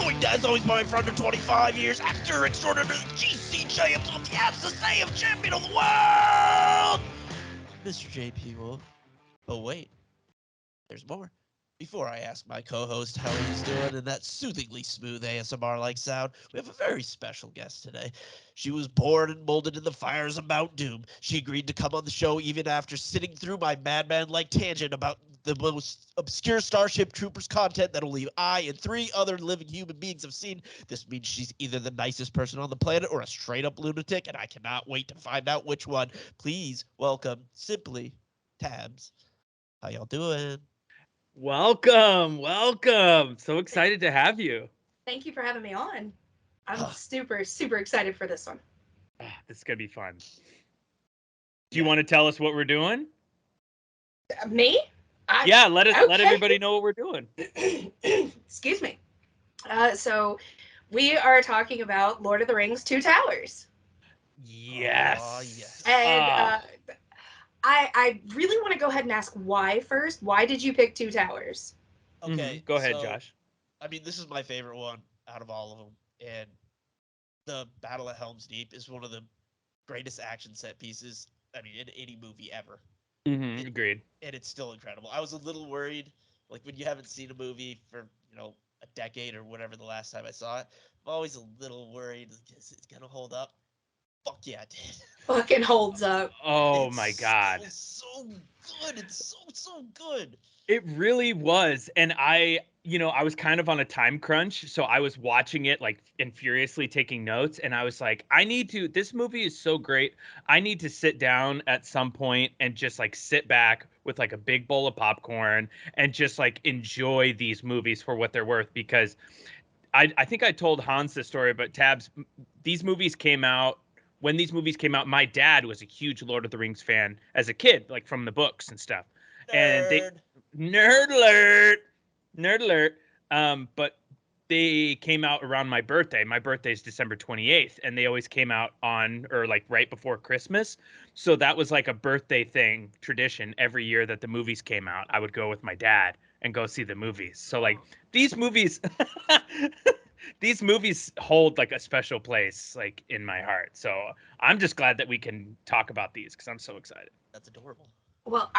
joined as always by my friend of 25 years, actor extraordinary, GC champs on the SSA of champion of the world, Mr. JP Wolf. But wait, there's more. Before I ask my co-host how he's doing in that soothingly smooth ASMR-like sound, we have a very special guest today. She was born and molded in the fires of Mount Doom. She agreed to come on the show even after sitting through my madman-like tangent about the most obscure Starship Troopers content that only I and 3 other living human beings have seen. This means she's either the nicest person on the planet or a straight-up lunatic, and I cannot wait to find out which one. Please welcome, Simply, Tabs. How y'all doing? Welcome. So excited to have you. Thank you for having me on. I'm super excited for this one. This is going to be fun. Do you want to tell us what we're doing? Me? Let everybody know what we're doing. Excuse me. So we are talking about Lord of the Rings: Two Towers. Yes. And I really want to go ahead and ask why first. Why did you pick Two Towers? Okay. Go ahead, Josh. I mean, this is my favorite one out of all of them. And the Battle of Helm's Deep is one of the greatest action set pieces, I mean, in any movie ever. Agreed. And it's still incredible. I was a little worried, like when you haven't seen a movie for, a decade or whatever the last time I saw it, I'm always a little worried, is it going to hold up? Fuck yeah, it did. Fucking holds up. Oh my God. It's so good. It's so good. It really was. And I was kind of on a time crunch, so I was watching it and furiously taking notes, and I was like, this movie is so great. I need to sit down at some point and just sit back with a big bowl of popcorn and just enjoy these movies for what they're worth, because I think I told Hans this story, but Tabs, when these movies came out, my dad was a huge Lord of the Rings fan as a kid, from the books and stuff. Nerd alert. But they came out around my birthday. My birthday is December 28th, and they always came out on or right before Christmas. So that was a birthday tradition every year that the movies came out. I would go with my dad and go see the movies. So these movies these movies hold a special place in my heart. So I'm just glad that we can talk about these because I'm so excited. That's adorable. Well,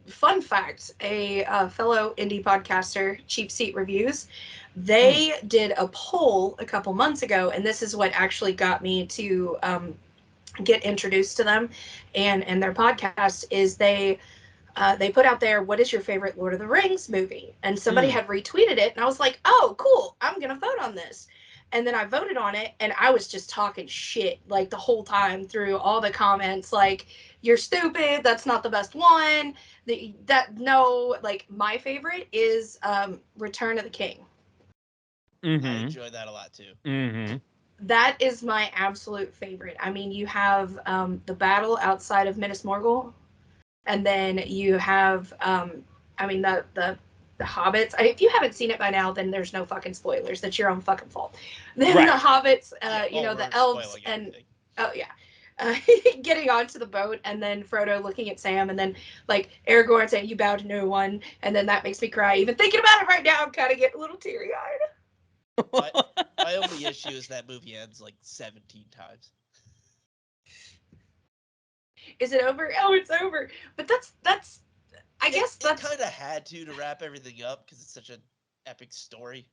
fun fact, a fellow indie podcaster, Cheap Seat Reviews, they did a poll a couple months ago, and this is what actually got me to get introduced to them and their podcast. Is they put out there, what is your favorite Lord of the Rings movie? And somebody had retweeted it, and I was like, oh, cool, I'm gonna vote on this. And then I voted on it, and I was just talking shit the whole time through all the comments, you're stupid, that's not the best one. My favorite is Return of the King. I enjoy that a lot too. That is my absolute favorite. I mean, you have the battle outside of Minas Morgul, and then you have the Hobbits. If you haven't seen it by now, then there's no fucking spoilers. That's your own fucking fault. Then the Hobbits, the elves, and getting onto the boat, and then Frodo looking at Sam, and then Aragorn saying, "You bow to no one," and then that makes me cry. Even thinking about it right now, I'm kind of getting a little teary-eyed. My only issue is that movie ends 17 times. Is it over? Oh, it's over. But that's. I guess it kind of had to wrap everything up because it's such an epic story.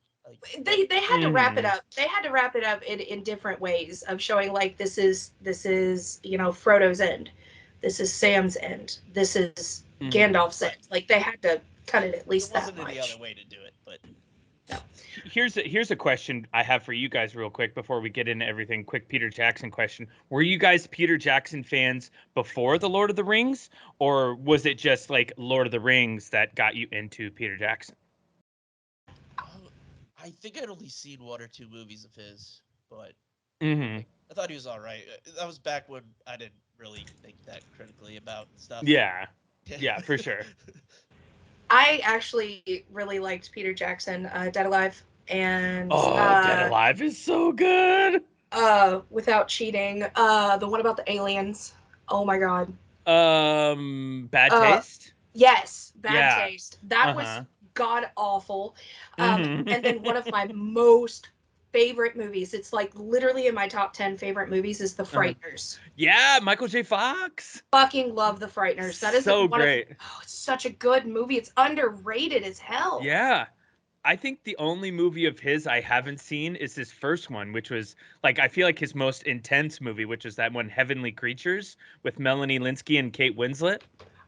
They had to wrap it up. They had to wrap it up in different ways of showing this is Frodo's end, this is Sam's end, this is Gandalf's end. They had to cut it at least that much. There wasn't any other way to do it, but. No. Here's a question I have for you guys real quick before we get into everything. Quick Peter Jackson question. Were you guys Peter Jackson fans before the Lord of the Rings, or was it just Lord of the Rings that got you into Peter Jackson? I think I'd only seen 1 or 2 movies of his, but I thought he was all right. That was back when I didn't really think that critically about stuff. Yeah, for sure. I actually really liked Peter Jackson, Dead Alive, and Dead Alive is so good. Without Cheating, the one about the aliens. Oh my god. Bad Taste. Yes, Bad Taste. That was god awful. Mhm. And then one of my most favorite movies, it's like literally in my top 10 favorite movies, is The Frighteners. Yeah, Michael J. Fox. Fucking love The Frighteners. That is So one of, great. oh, it's such a good movie. It's underrated as hell. Yeah. I think the only movie of his I haven't seen is his first one, which was like I feel like his most intense movie, which is that one Heavenly Creatures with Melanie Linsky and Kate Winslet.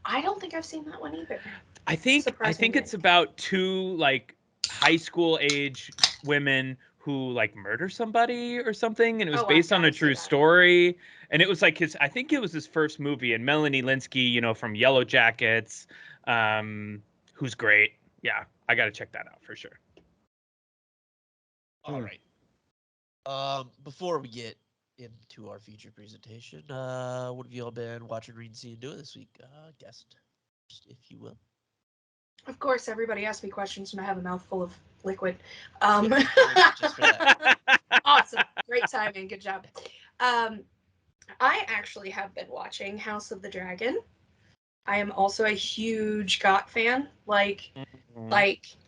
I don't think I've seen that one either. I think Surprisingly. it's about two like high school age women who like murder somebody or something, and it was Oh, I've based on a gotta see true that. story. And it was like his I think it was his first movie, and Melanie Linsky, you know, from Yellow Jackets, who's great. Yeah, I gotta check that out for sure. All right. Before we get into our feature presentation, what have you all been watching, reading, seeing, doing this week? Guest, if you will. Of course, everybody asks me questions when I have a mouthful of liquid. Just for that. Awesome. Great timing. Good job. I actually have been watching House of the Dragon. I am also a huge GOT fan. Like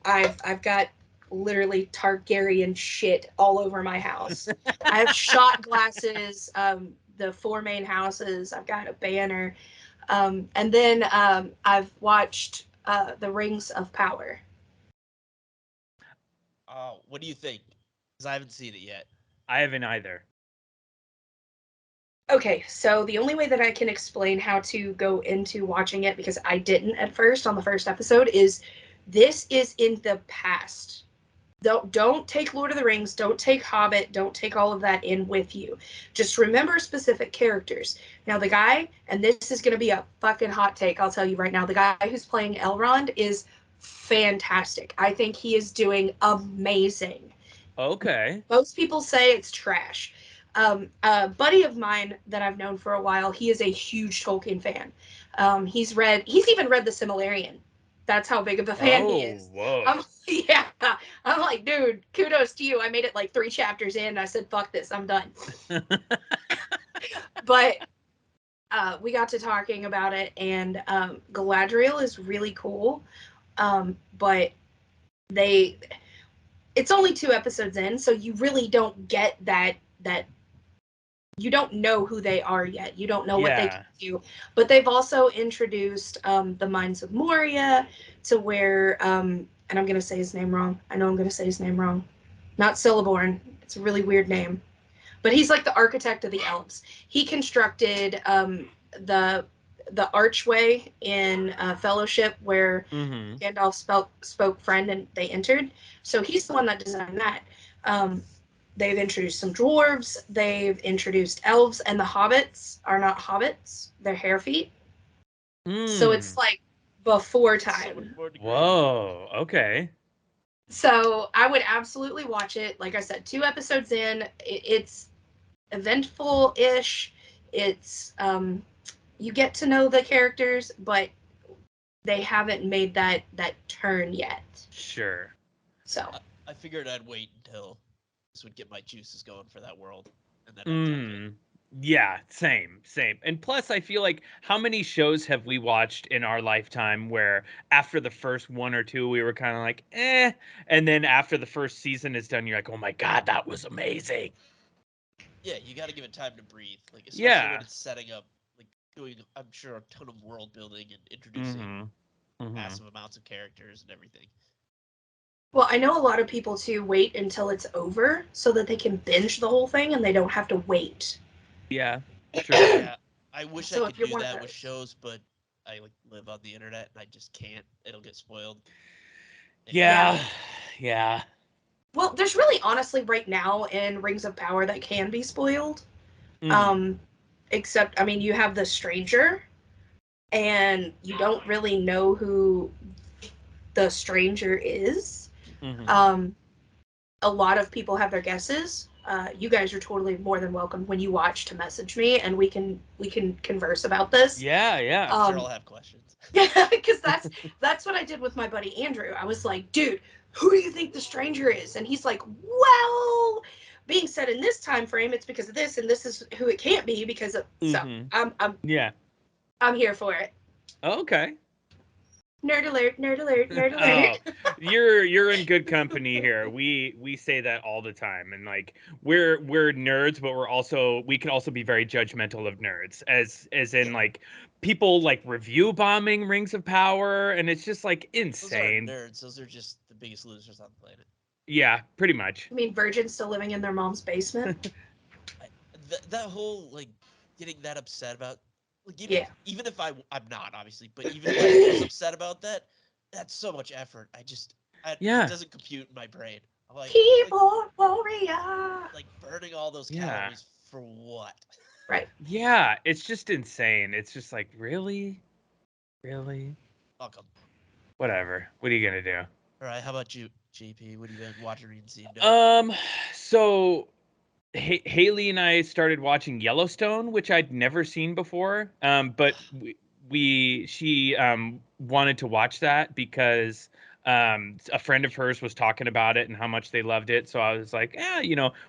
I've got literally Targaryen shit all over my house. I have shot glasses, the 4 main houses. I've got a banner. And then I've watched The Rings of Power. What do you think? Because I haven't seen it yet. I haven't either. Okay, so the only way that I can explain how to go into watching it, because I didn't at first on the first episode, is this is in the past. Don't take Lord of the Rings, don't take Hobbit, don't take all of that in with you. Just remember specific characters. Now the guy, and this is going to be a fucking hot take, I'll tell you right now, the guy who's playing Elrond is fantastic. I think he is doing amazing. Okay. Most people say it's trash. A buddy of mine that I've known for a while, he is a huge Tolkien fan. He's even read The Silmarillion. That's how big of a fan he Oh, is. whoa. Yeah, I'm like, dude, kudos to you. I made it like 3 chapters in, and I said, fuck this, I'm done. But we got to talking about it, and Galadriel is really cool, but it's only 2 episodes in, so you really don't get that you don't know who they are yet. You don't know what they can do. But they've also introduced the Mines of Moria, to where, and I'm going to say his name wrong. I know I'm going to say his name wrong. Not Celeborn. It's a really weird name. But he's like the architect of the elves. He constructed the archway in Fellowship where Mm-hmm. Gandalf spoke friend and they entered. So he's the one that designed that. They've introduced some dwarves. They've introduced elves, and the hobbits are not hobbits. They're hare feet. So it's like before time. Whoa. Okay. So I would absolutely watch it. Like I said, 2 episodes in, it's eventful-ish. It's you get to know the characters, but they haven't made that turn yet. Sure. So I figured I'd wait until this would get my juices going for that world, and then I'd jump in. Yeah, same. And plus, I feel like how many shows have we watched in our lifetime where after the first 1 or 2, we were kind of like, eh. And then after the first season is done, you're like, oh my God, that was amazing. Yeah, you got to give it time to breathe. Like, especially when Yeah. it's setting up, like, doing, I'm sure, a ton of world building and introducing massive amounts of characters and everything. Well, I know a lot of people too wait until it's over so that they can binge the whole thing and they don't have to wait. Yeah, true. Yeah, I wish So I if could you're do one of that with those. shows, but I like live on the internet and I just can't. It'll get spoiled. Yeah. Well, there's really honestly right now in Rings of Power that can be spoiled. Mhm. Except, I mean, you have the stranger, and you don't really know who the stranger is. Mhm. A lot of people have their guesses. You guys are totally more than welcome when you watch to message me, and we can converse about this. Yeah. I'm sure I'll have questions. Yeah, because that's what I did with my buddy Andrew. I was like, dude, who do you think the stranger is? And he's like, well, being said in this time frame, it's because of this, and this is who it can't be because of. So Mhm. I'm Yeah. I'm here for it. Okay. Nerd alert, nerd alert, nerd alert. Oh, you're in good company here. We say that all the time, and like we're nerds, but we can also be very judgmental of nerds, as in like people like review bombing Rings of Power, and it's just like insane. Those aren't nerds. Those are just the biggest losers on the planet. Yeah, pretty much. I mean, virgins still living in their mom's basement. That whole like getting that upset about, like, even if I'm not, obviously, but even if I was upset about that, that's so much effort. Yeah. It doesn't compute in my brain. I'm like, Keyboard warrior. like burning all those Yeah. calories for what? Right. Yeah, it's just insane. It's just like, really? Welcome. Whatever. What are you gonna do? All right, how about you, JP? What have you been watching, reading, seeing? So Haley and I started watching Yellowstone, which I'd never seen before. But she wanted to watch that because a friend of hers was talking about it and how much they loved it. So I was like,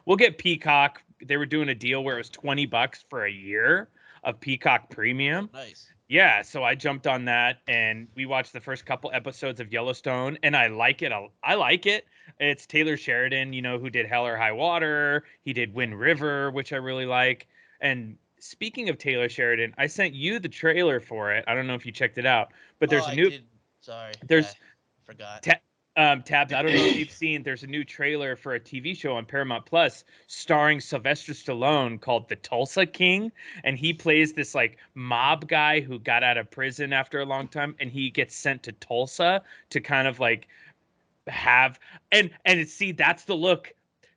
we'll get Peacock. They were doing a deal where it was $20 for a year of Peacock Premium. Oh, nice. Yeah, so I jumped on that and we watched the first couple episodes of Yellowstone, and I like it. I like it. It's Taylor Sheridan, who did Hell or High Water. He did Wind River, which I really like. And speaking of Taylor Sheridan, I sent you the trailer for it. I don't know if you checked it out, but there's I didn't. Sorry. there's forgot. Tabs, I don't know if you've seen, there's a new trailer for a TV show on Paramount Plus starring Sylvester Stallone called The Tulsa King. And he plays this like mob guy who got out of prison after a long time, and he gets sent to Tulsa to kind of like have see, that's the look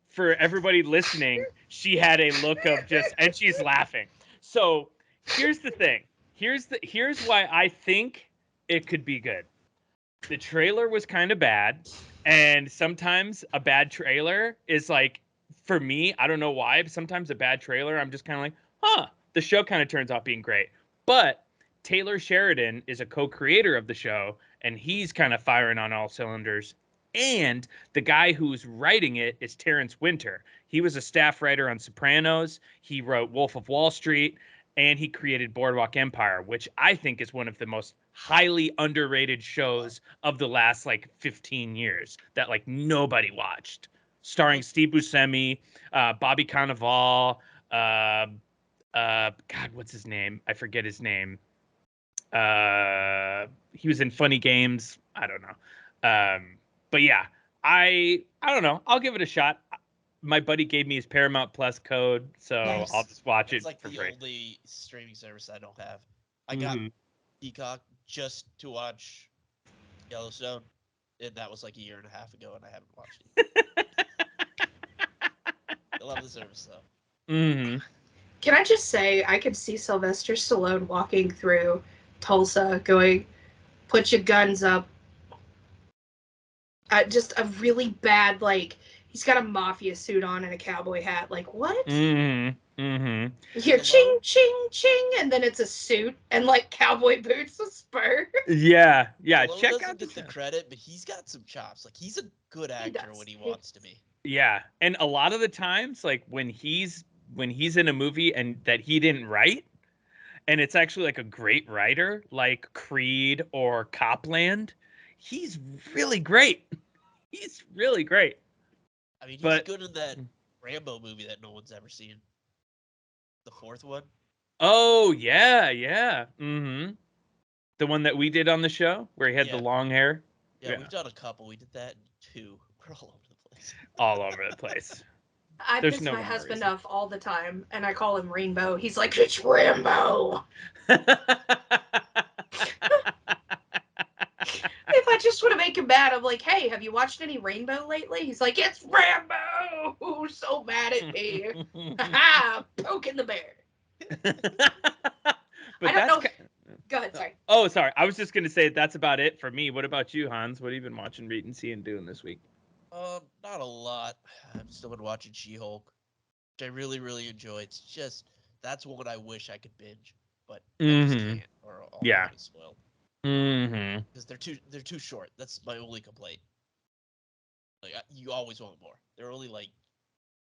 for everybody listening. She had a look of just, and she's laughing. So here's the thing. Here's why I think it could be good. The trailer was kind of bad, and sometimes a bad trailer is like, for me, I don't know why, but sometimes a bad trailer, I'm just kind of like, the show kind of turns out being great. But Taylor Sheridan is a co-creator of the show, and he's kind of firing on all cylinders. And the guy who's writing it is Terrence Winter. He was a staff writer on Sopranos. He wrote Wolf of Wall Street, and he created Boardwalk Empire, which I think is one of the most highly underrated shows of the last like 15 years that like nobody watched. Starring Steve Buscemi, Bobby Cannavale, God, what's his name? I forget his name. He was in Funny Games. I don't know. But yeah, I don't know. I'll give it a shot. My buddy gave me his Paramount Plus code, so Nice. I'll just watch It's it like for the free. only streaming service I don't have. I got Peacock just to watch Yellowstone, and that was like a year and a half ago, and I haven't watched it. I love the service though. Can I just say, I could see Sylvester Stallone walking through Tulsa going, "Put your guns up." Just a really bad, like, he's got a mafia suit on and a cowboy hat. Like, what? You hear ching, ching, ching, and then it's a suit and, like, cowboy boots with spurs. Yeah. Stallone Check doesn't out get the credit, but he's got some chops. Like, he's a good actor when he wants to be. Yeah, and a lot of the times, like when he's in a movie and that he didn't write, and it's actually like a great writer, like Creed or Copland, he's really great. He's really great. I mean, he's good in that Rambo movie that no one's ever seen. The fourth one. Oh yeah. The one that we did on the show where he had the long hair. Yeah, we've done a couple. We did that in 2. We're all over the place. All over the place. I piss my husband off all the time, and I call him Rainbow. He's like, "It's Rambo." If I just want to make him mad, I'm like, "Hey, have you watched any Rainbow lately?" He's like, "It's Rambo." So mad at me. Poking the bear. But I don't know. Go ahead, sorry. Oh, sorry. I was just gonna say that's about it for me. What about you, Hans? What have you been watching, reading, seeing, doing this week? Not a lot. I've still been watching She-Hulk, which I really, really enjoy. It's just that's one I wish I could binge, but I just can't, or I'll be spoiled. Because they're too short. That's my only complaint. Like you always want more. They're only like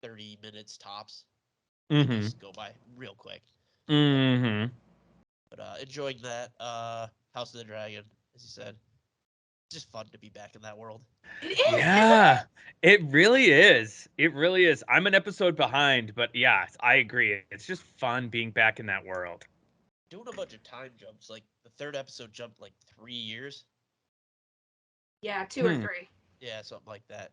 30 minutes tops. They just go by real quick. But enjoying that. House of the Dragon, as you said. just fun to be back in that world. It is. Yeah, it really is. It really is. I'm an episode behind, but yeah, I agree. It's just fun being back in that world. Doing a bunch of time jumps. Like the third episode jumped like 3 years. Yeah, 2 or 3. Yeah, something like that.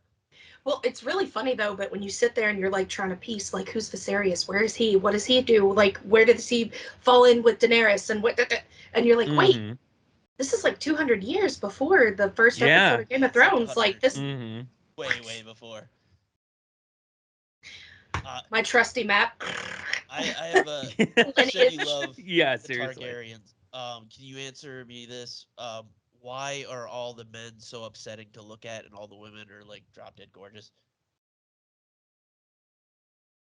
Well, it's really funny though, but when you sit there and you're like trying to piece, like, who's Viserys? Where is he? What does he do? Like, where does he fall in with Daenerys? And and you're like, wait, Mm-hmm. this is like 200 years before the first Yeah. episode of Game of It's like Thrones. Like, this, Mm-hmm. way before. my trusty map. I have a. You said you love Yeah, the seriously. Targaryens. Can you answer me this? Why are all the men so upsetting to look at, and all the women are like drop dead gorgeous?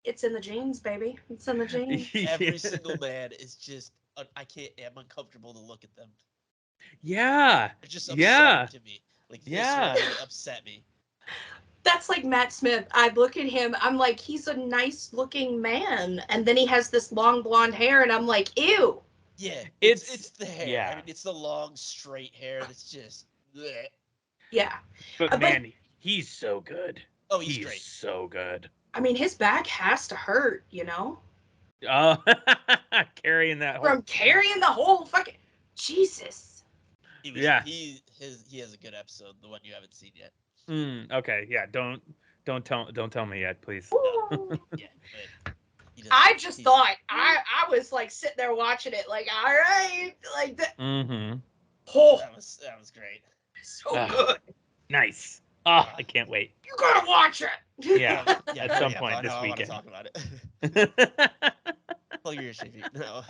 It's in the genes, baby. It's in the genes. Every single man is just. I can't. I'm uncomfortable to look at them. Yeah. It's just Yeah. upsetting to me. Like Yeah. viscerally upset me. That's like Matt Smith. I look at him, I'm like, he's a nice looking man. And then he has this long blonde hair, and I'm like, ew. Yeah, It's it's the hair. yeah. I mean, it's the long straight hair that's just. Bleh. Yeah. But But man, he's so good. Oh, he's He's great. so good. I mean, his back has to hurt, you know? Oh, carrying that whole. From carrying the whole fucking Jesus. Yeah. He has a good episode, the one you haven't seen yet. Okay. Yeah. Don't tell me yet, please. Ooh. Yeah, but I just thought I was like sitting there watching it, like, all right, like that. Mm-hmm. Oh, that was great. so good. Nice. Oh, I can't wait. You gotta watch it. Yeah. Yeah, At some yeah, point I this know, weekend. I want to talk about it. Plug your shit. No.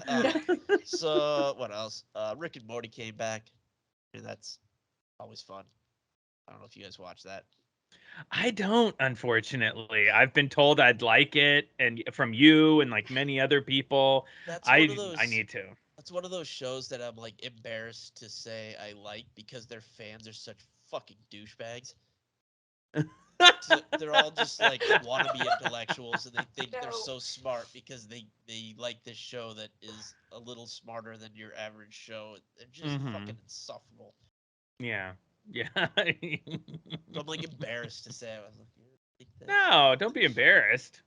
So what else? Rick and Morty came back, and that's always fun. I don't know if you guys watch that. I don't, unfortunately. I've been told I'd like it, and from you and like many other people. That's one of I those. need to. That's one of those shows that I'm like embarrassed to say I like because their fans are such fucking douchebags. So they're all just like wannabe intellectuals, and they think they're so smart because they like this show that is a little smarter than your average show. They're just fucking insufferable. Yeah. Yeah. So I'm like embarrassed to say I was like this. No, don't be embarrassed.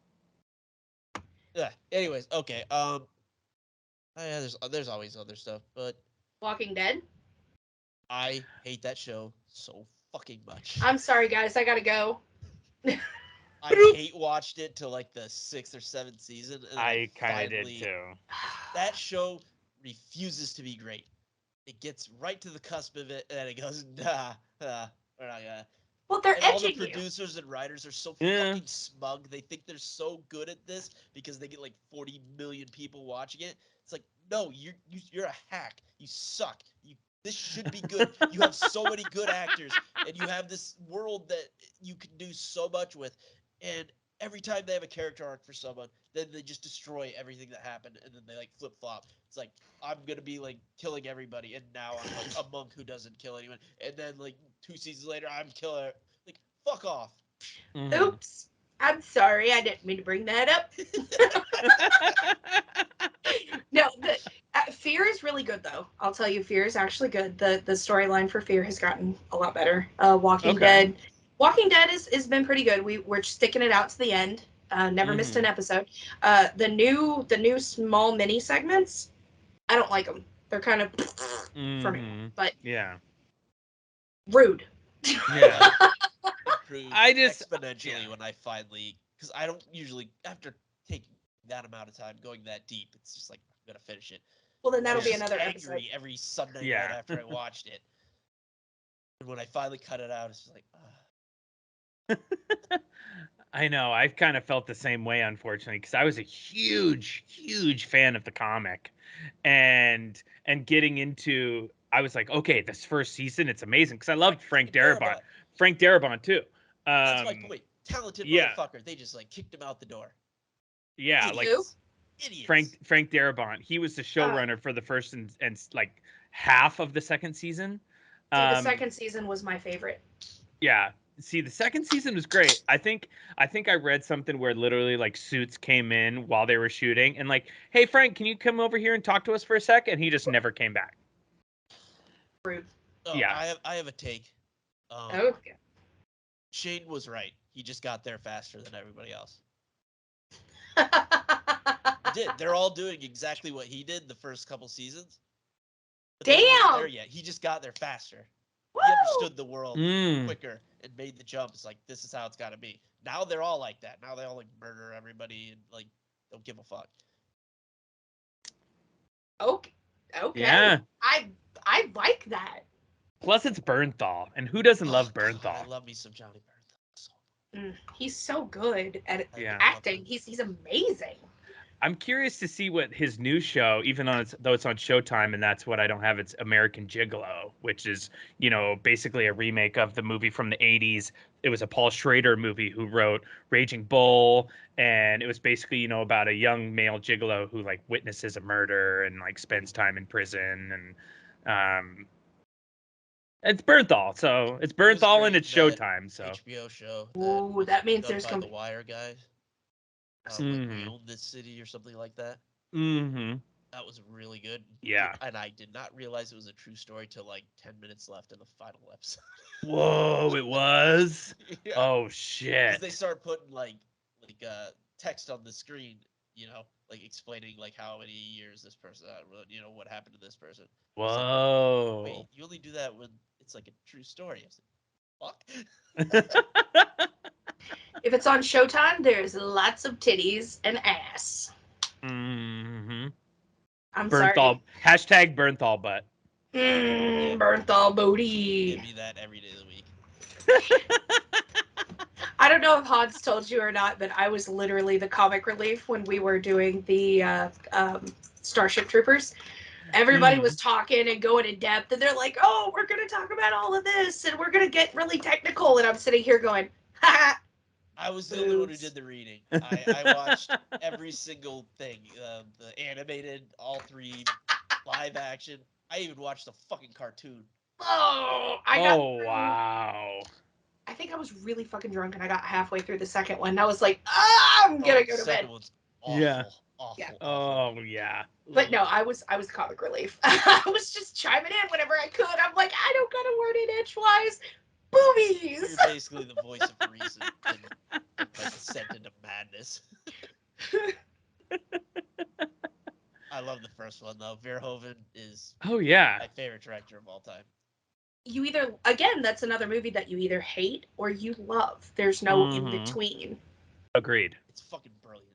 Yeah. Anyways, okay. Yeah, there's always other stuff, but Walking Dead. I hate that show so fucking much. I'm sorry, guys. I gotta go. I hate watched it till like the 6th or 7th season, and I kind of did too. That show refuses to be great. It gets right to the cusp of it, and it goes, nah, we're not gonna. Well, they're And all the edging you. producers and writers are so Yeah. fucking smug. They think they're so good at this because they get like 40 million people watching it. It's like, no, you're a hack. You suck. This should be good. You have so many good actors, and you have this world that you can do so much with. And every time they have a character arc for someone, then they just destroy everything that happened, and then they like flip flop. It's like, I'm gonna be like killing everybody, and now I'm like a monk who doesn't kill anyone, and then like 2 seasons later, I'm killing. Like, fuck off. Oops. I'm sorry. I didn't mean to bring that up. No, Fear is really good though. I'll tell you, Fear is actually good. The storyline for Fear has gotten a lot better. Walking Dead has been pretty good. We're sticking it out to the end. Never missed an episode. The new small mini segments, I don't like them. They're kind of for me, but yeah, rude. yeah. Improved I just exponentially when I finally, because I don't usually after taking that amount of time going that deep, it's just like I'm gonna finish it. Well, then that'll I was be just another angry episode. every Sunday Yeah. night after I watched it. And when I finally cut it out, it's just like, I know. I've kind of felt the same way, unfortunately, because I was a huge fan of the comic, and getting into, I was like, okay, this first season, it's amazing because I loved Frank Darabont. Frank Darabont too. That's my point. Talented motherfucker. They just like kicked him out the door. Yeah, Idiots. like Frank Darabont. He was the showrunner for the first and like half of the second season. The second season was my favorite. Yeah. See, the second season was great. I think I read something where literally like Suits came in while they were shooting and like, hey Frank, can you come over here and talk to us for a sec? And he just never came back. Rude. Oh, Yeah. I have a take. Okay. Shane was right. He just got there faster than everybody else. He did. They're all doing exactly what he did the first couple seasons. But they weren't there Damn. yet. He just got there faster. Woo! He understood the world Mm. quicker and made the jump. It's like, this is how it's got to be. Now they're all like that. Now they all like murder everybody and like don't give a fuck. Okay. Okay. Yeah. I like that. Plus, it's Bernthal, and who doesn't love God, I Bernthal? love me some Johnny Bernthal. He's so good at Yeah. acting. He's amazing. I'm curious to see what his new show, even on though it's on Showtime, and that's what I don't have. It's American Gigolo, which is basically a remake of the movie from the '80s. It was a Paul Schrader movie who wrote Raging Bull, and it was basically about a young male gigolo who like witnesses a murder and like spends time in prison, and it's Bernthal, so it's Bernthal and it's Showtime. So HBO show. Ooh, that means done there's by the Wire guys. Like We Own This City or something like that. Mm-hmm. That was really good. Yeah. And I did not realize it was a true story till like 10 minutes left in the final episode. Whoa, it was? Yeah. Oh shit. Because they start putting like text on the screen, like explaining like how many years this person what happened to this person. Whoa. Like, wait, you only do that when it's like a true story. I was like, fuck. If it's on Showtime, there's lots of titties and ass. Mm-hmm. I'm Bernthal. sorry. Hashtag Bernthal butt. Bernthal booty. Give me that every day of the week. I don't know if Hans told you or not, but I was literally the comic relief when we were doing the Starship Troopers. Everybody was talking and going in depth, and they're like, "Oh, we're going to talk about all of this, and we're going to get really technical." And I'm sitting here going, "Ha!" I was the only one who did the reading. I watched every single thing, the animated, all three, live action. I even watched the fucking cartoon. Oh, wow. I think I was really fucking drunk, and I got halfway through the second one, and I was like, I'm gonna go to bed. The second one's awful. Yeah. Awful. Yeah. Oh yeah. But no, I was comic relief. I was just chiming in whenever I could. I'm like, I don't got a word in edgewise. Boobies. You're basically the voice of reason and like sent into madness. I love the first one though. Verhoeven is my favorite director of all time. You either, again, that's another movie that you either hate or you love. There's no in between. Agreed. It's fucking brilliant.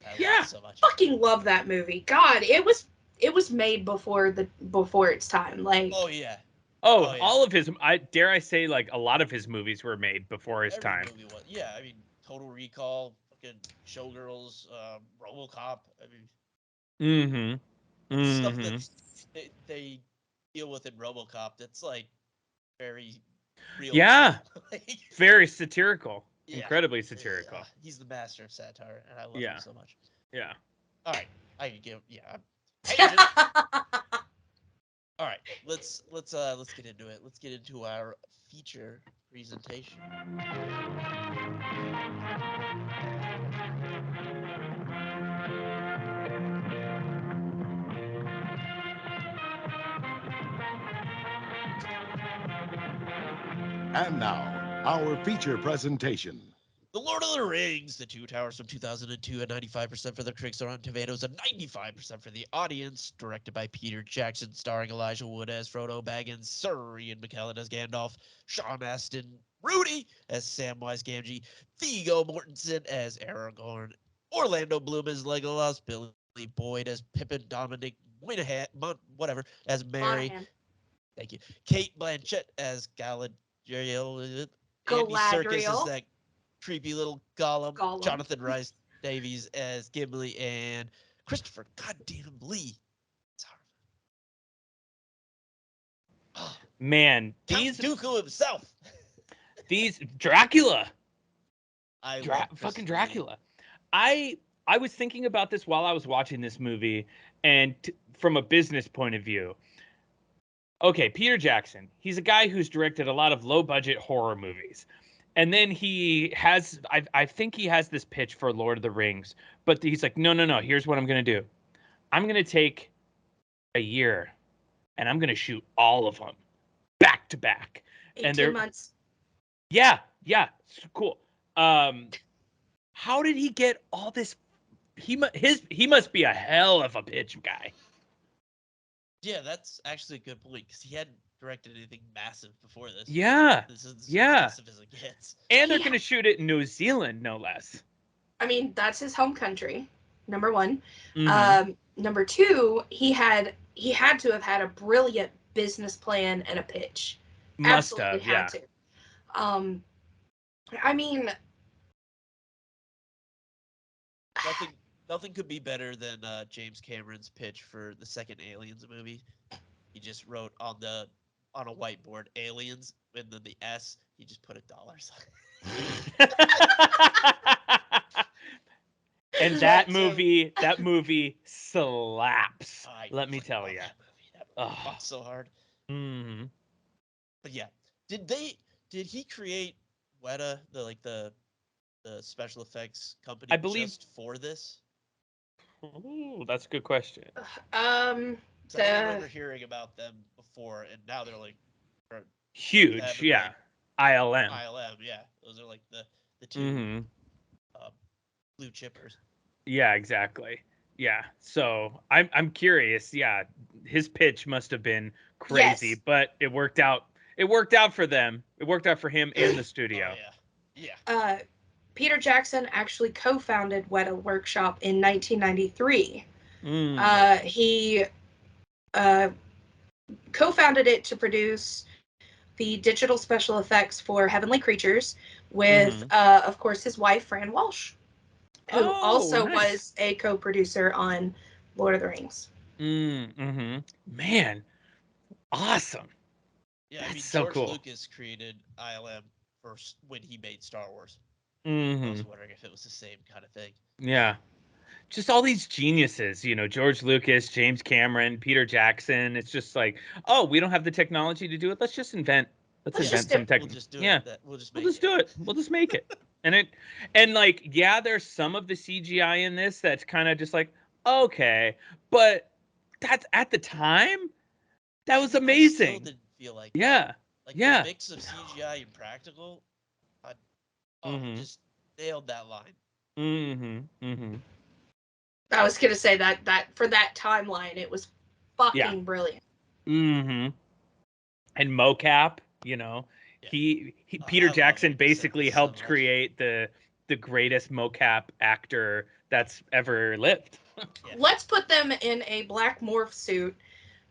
I love it so much. Fucking love that movie. God, it was made before its time. Like, oh yeah. All of his, dare I say, like a lot of his movies were made before his time. Movie was, yeah. I mean, Total Recall, fucking Showgirls, RoboCop. I mean, stuff that they deal with in RoboCop. That's like very real. Yeah, very satirical. Yeah. Incredibly satirical. He's the master of satire, and I love him so much. Yeah. All right, I can give. Yeah. All right, let's get into it. Let's get into our feature presentation. And now, our feature presentation. The Lord of the Rings, The Two Towers from 2002 at 95% for the critics on Tomatoes and 95% for the audience. Directed by Peter Jackson, starring Elijah Wood as Frodo Baggins, Sir Ian McKellen as Gandalf, Sean Astin Rudy as Samwise Gamgee, Viggo Mortensen as Aragorn, Orlando Bloom as Legolas, Billy Boyd as Pippin, Dominic Monaghan, as Merry. Thank you. Kate Blanchett as Galadriel. Andy Serkis as that creepy little Gollum. Jonathan Rhys Davies as Gimli, and Christopher goddamn Lee. Oh, man, Count Dooku himself. These Dracula. Fucking Dracula. I was thinking about this while I was watching this movie, and from a business point of view. Okay, Peter Jackson. He's a guy who's directed a lot of low-budget horror movies. And then he has, I think he has this pitch for Lord of the Rings, but he's like, no, here's what I'm going to do. I'm going to take a year, and I'm going to shoot all of them back to back. 18 months. Yeah, cool. How did he get all this? He must be a hell of a pitch guy. Yeah, that's actually a good point because he hadn't directed anything massive before this. Yeah, This is as yeah. massive as it gets. And they're gonna shoot it in New Zealand, no less. I mean, that's his home country. Number one. Mm-hmm. Number two, he had to have had a brilliant business plan and a pitch. Must Absolutely have, had yeah. to. I mean, Nothing could be better than James Cameron's pitch for the second Aliens movie. He just wrote on a whiteboard "aliens" and then the S. He just put a dollar sign. And that movie slaps. Let me tell you. That movie fucks so hard. Mm-hmm. But yeah, did he create Weta, the special effects company, I believe just for this? Ooh, that's a good question. I remember hearing about them before, and now they're like huge, yeah. ILM. ILM, yeah. Those are like the two Mm-hmm. blue chippers. Yeah, exactly. Yeah. So I'm curious. Yeah, his pitch must have been crazy, yes. but it worked out. It worked out for them. It worked out for him and the studio. Oh yeah. Peter Jackson actually co-founded Weta Workshop in 1993. He co-founded it to produce the digital special effects for Heavenly Creatures with, of course, his wife, Fran Walsh, who also was a co-producer on Lord of the Rings. Mm-hmm. Man, awesome. Yeah, That's I mean, so George cool. Lucas created ILM first when he made Star Wars. Mm-hmm. I was wondering if it was the same kind of thing. Yeah. Just all these geniuses, George Lucas, James Cameron, Peter Jackson. It's just like, oh, we don't have the technology to do it. Let's just invent. Let's invent some tech. We'll just do Yeah. it. We'll just We'll make just do it. We'll just make it. And like, yeah, there's some of the CGI in this that's kind of just like, okay, but that's at the time, that was amazing. I still didn't feel like Yeah. that. Like Yeah. the mix of CGI and practical, just nailed that line. Mm-hmm. Mm-hmm. I was gonna say that for that timeline, it was fucking brilliant. Mm-hmm. And mocap, he Peter Jackson basically helped create the greatest mocap actor that's ever lived. Let's put them in a black morph suit,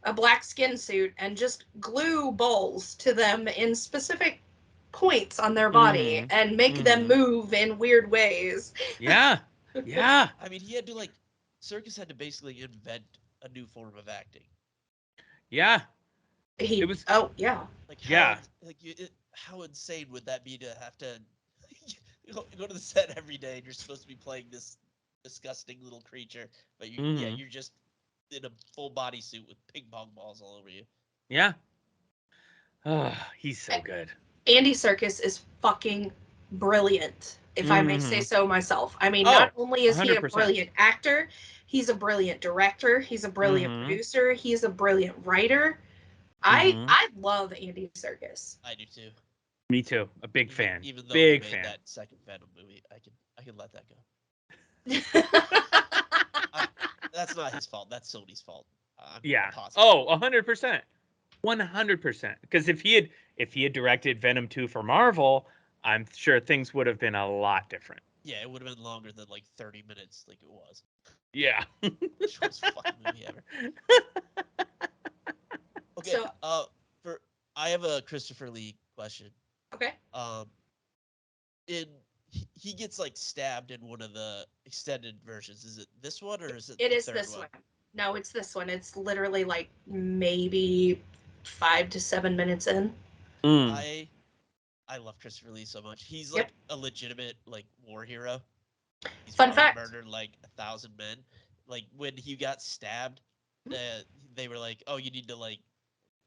a black skin suit, and just glue balls to them in specific points on their body and make them move in weird ways. Yeah. Yeah. I mean, he had to Circus had to basically invent a new form of acting. Yeah. It was how insane would that be to have to go to the set every day and you're supposed to be playing this disgusting little creature, but you're just in a full bodysuit with ping pong balls all over you. Yeah. Oh, he's so good. Andy Serkis is fucking brilliant, if I may say so myself. I mean, not only is 100%. He a brilliant actor, he's a brilliant director, he's a brilliant producer, he's a brilliant writer. I love Andy Serkis. I do too. Me too. A big fan. Even though big he made fan. that second Venom movie, I can let that go. That's not his fault. That's Sony's fault. Yeah. Oh, 100%. 100%. Because if he had directed Venom 2 for Marvel, I'm sure things would have been a lot different. Yeah, it would have been longer than 30 minutes like it was. Yeah. Shortest fucking movie ever. Okay. So, I have a Christopher Lee question. Okay. He gets stabbed in one of the extended versions. Is it this one or is it? It is this one. No, it's this one. It's literally maybe 5 to 7 minutes in. I love Christopher Lee so much. He's a legitimate war hero. He's Fun fact. Murdered 1,000 men. When he got stabbed, they were like, "Oh, you need to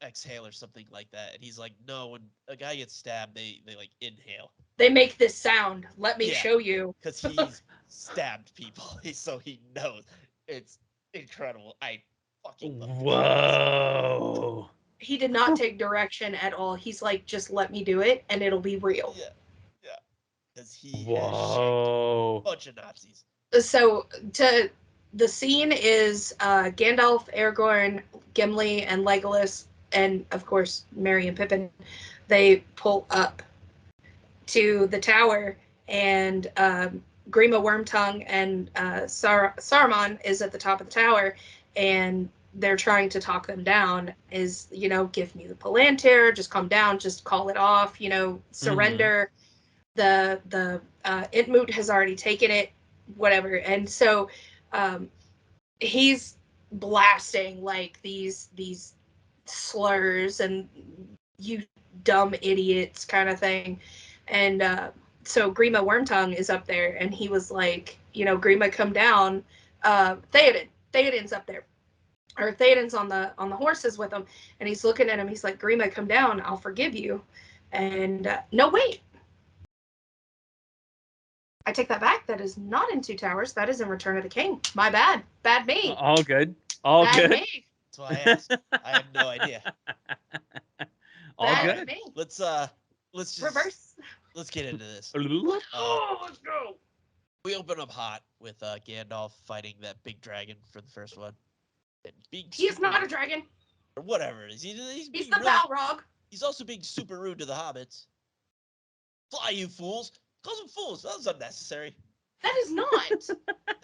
exhale or something like that." And he's like, "No, when a guy gets stabbed, they inhale. They make this sound. Let me show you." Because he's stabbed people, so he knows. It's incredible. I fucking love Whoa. He did not take direction at all. He's like, just let me do it, and it'll be real. Yeah. Because he has Whoa. shanked a bunch of Nazis. So the scene is Gandalf, Aragorn, Gimli, and Legolas, and of course Merry and Pippin. They pull up to the tower, and Grima Wormtongue and Saruman is at the top of the tower, and they're trying to talk them down. Is, give me the Palantir, just calm down, just call it off, surrender. The Itmoot has already taken it, whatever. And so he's blasting like these slurs and you dumb idiots kind of thing. And so Grima Wormtongue is up there, and he was like, Grima, come down. Theoden's up there, or Theoden's on the horses with him, and he's looking at him. He's like, Grima, come down. I'll forgive you. And no, wait. I take that back. That is not in Two Towers. That is in Return of the King. My bad. Bad me. All good. All Bad good. me. That's why I asked. I have no idea. All Bad good. me. Let's just Reverse. let's get into this. Let's go. We open up hot with Gandalf fighting that big dragon for the first one. And He is not a dragon. or whatever it is. He's He's being the really, Balrog. He's also being super rude to the hobbits. Fly, you fools! Calls them fools. That was unnecessary. That is not. It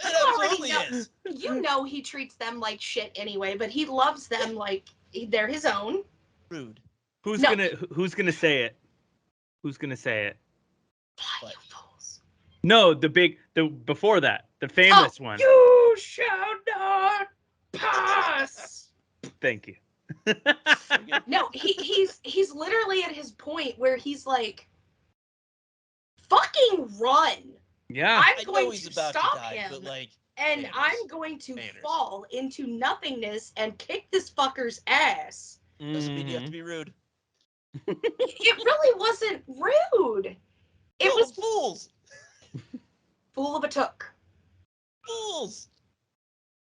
absolutely know. is. You know he treats them like shit anyway, but he loves them like they're his own. Rude. Who's No. gonna say it? Who's gonna say it? Fly, What? you fools. No, the before that, the famous one. You shall not pass. Thank you. No, he's literally at his point where he's like, fucking run. Yeah. I I'm know going he's to about stop to die, him, but like, and manners. I'm going to Manners. fall into nothingness and kick this fucker's ass. Doesn't mean you have Mhm. to be rude. It really wasn't rude. It No, was fools. fool of a took. Fools.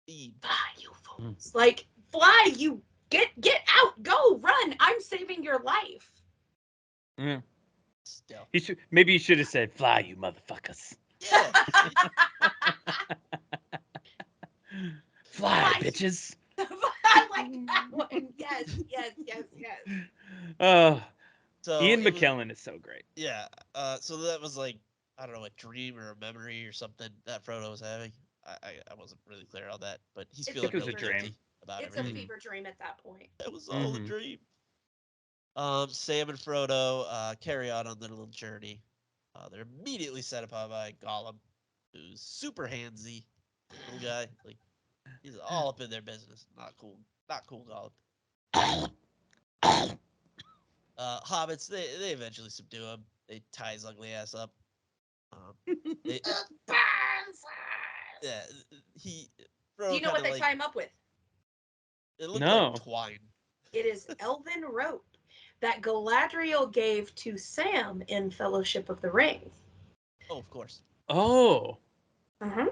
Feed. Fly, you fools. Like, fly, you get out, go, run. I'm saving your life. Yeah. Still. Maybe you should have said, "Fly, you motherfuckers." Yeah. Fly, Fly. bitches. I like that one. Yes. So Ian it was- McKellen is so great. Yeah. So that was like, I don't know, a dream or a memory or something that Frodo was having. I wasn't really clear on that, but he's It's feeling a really dream. guilty about It's a everything. fever dream at that point. That was all a Mhm. dream. Sam and Frodo carry on their little journey. They're immediately set upon by Gollum, who's super handsy little guy. Like, he's all up in their business. Not cool. Not cool, Gollum. Hobbits, they eventually subdue him. They tie his ugly ass up. They, yeah, Frodo Do you know what kinda, they like, tie him up with? It looked No. like twine. It is elven rope that Galadriel gave to Sam in Fellowship of the Ring. Oh, of course. Oh, Uh-huh.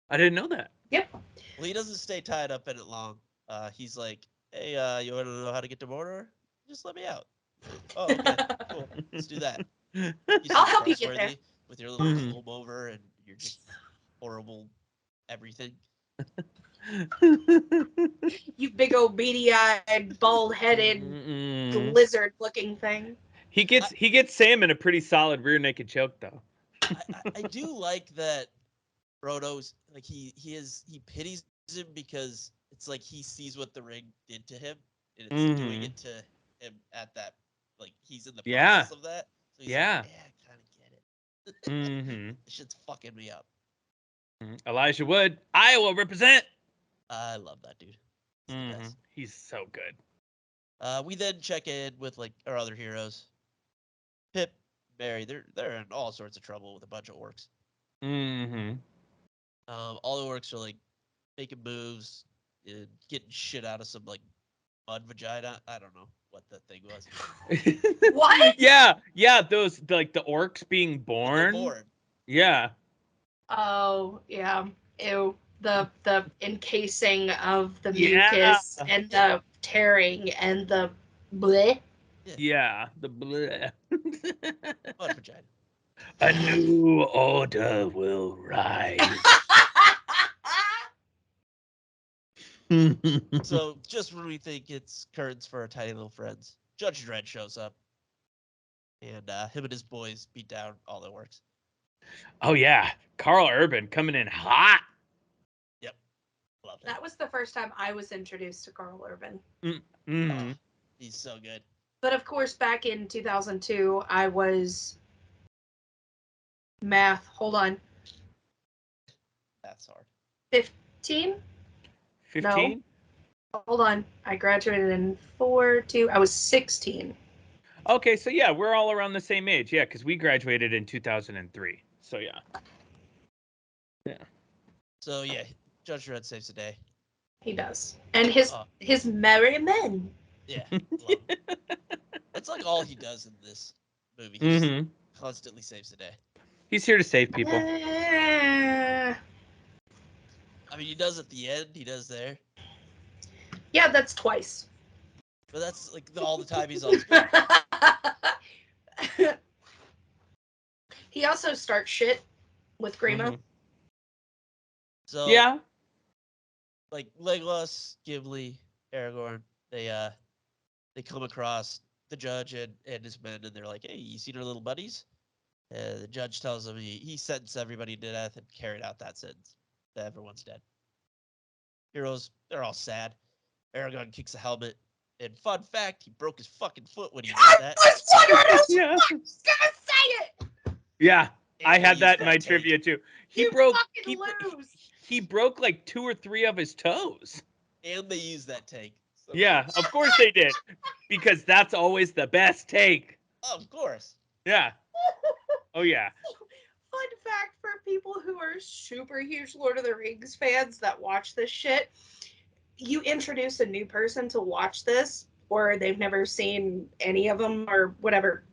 I didn't know that. Yep. Well, he doesn't stay tied up in it long. He's like, hey, you want to know how to get to Mordor? Just let me out. Oh, okay, cool. Let's do that. You I'll seem help you get there. trustworthy with your little Mhm. comb over and your just horrible everything. You big old beady-eyed, bald-headed, Mm-mm. lizard-looking thing. He gets Sam in a pretty solid rear naked choke though. I do like that Frodo's like he pities him because it's like he sees what the ring did to him and it's doing Mhm. it to him at that, like, he's in the Yeah. process of that. So he's Yeah. like, yeah, I kind of get it. Mm-hmm. This shit's fucking me up. Elijah Wood, Iowa represent. I love that dude. He's the Mhm. best. He's so good. We then check in with like our other heroes. Pip, Merry, they're in all sorts of trouble with a bunch of orcs. Mm-hmm. All the orcs are like making moves and getting shit out of some like mud vagina. I don't know what that thing was. What? Yeah, those like the orcs being When they're born. born. Yeah. Oh, yeah. Ew. The encasing of the Yeah. mucus and the tearing and the bleh. Yeah, the bleh. What vagina? A new order will rise. So just when we think it's curtains for our tiny little friends, Judge Dredd shows up, and him and his boys beat down all their works. Oh yeah, Carl Urban coming in hot. Yep, love it. That was the first time I was introduced to Carl Urban. Mm-hmm. He's so good. But of course, back in 2002, I was math. Hold on, That's hard. 15. 15? Hold on. I graduated in 4-2. I was 16. Okay, so yeah, we're all around the same age. Yeah, because we graduated in 2003. So yeah. Yeah. So yeah, Judge Dredd saves the day. He does, and his merry men. Yeah, love him. That's like all he does in this movie. He just Mm-hmm. constantly saves the day. He's here to save people. Yeah, I mean, he does at the end. He does there, that's twice. but that's like all the time he's on screen. He also starts shit with Grimo. Mhm. So Yeah. like Legolas, Gimli, Aragorn, they come across the judge and his men, and they're like, "Hey, you seen our little buddies?" The judge tells them he sentenced everybody to death and carried out that sentence. That everyone's dead. Heroes, they're all sad. Aragorn kicks a helmet, and fun fact, he broke his fucking foot when he did I that. was wondering who Yeah. was gonna say it. Yeah. And I they had used that in my take. trivia too. He You broke fucking lose. he broke like 2 or 3 of his toes. And they used that take. So, Yeah, of course they did. Because that's always the best take. of course. Yeah. Oh yeah. Fun fact for people who are super huge Lord of the Rings fans that watch this shit, you introduce a new person to watch this, or they've never seen any of them or whatever.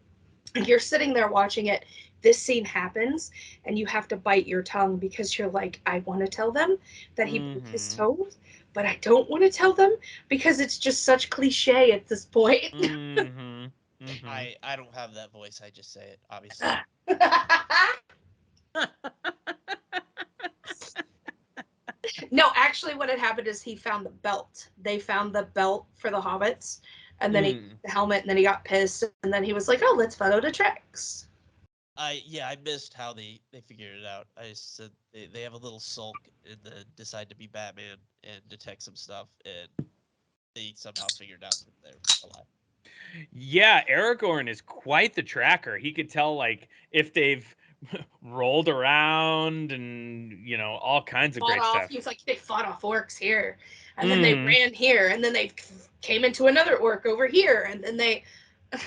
You're sitting there watching it. This scene happens, and you have to bite your tongue because you're like, I want to tell them that he broke his Mhm. toes, but I don't want to tell them because it's just such cliche at this point. Mhm. Mhm. I don't have that voice. I just say it, obviously. No, actually, what had happened is he found the belt. They found the belt for the hobbits, and then he Mm. the helmet, and then he got pissed, and then he was like, "Oh, let's follow the tracks." I missed how they figured it out. I just said they have a little sulk and then decide to be Batman and detect some stuff, and they somehow figured out that they're alive. Yeah, Aragorn is quite the tracker. He could tell like if they've rolled around and all kinds of Fought great off. stuff. He was like, "They fought off orcs here, and then they Mhm. ran here, and then they came into another orc over here, and then they." He's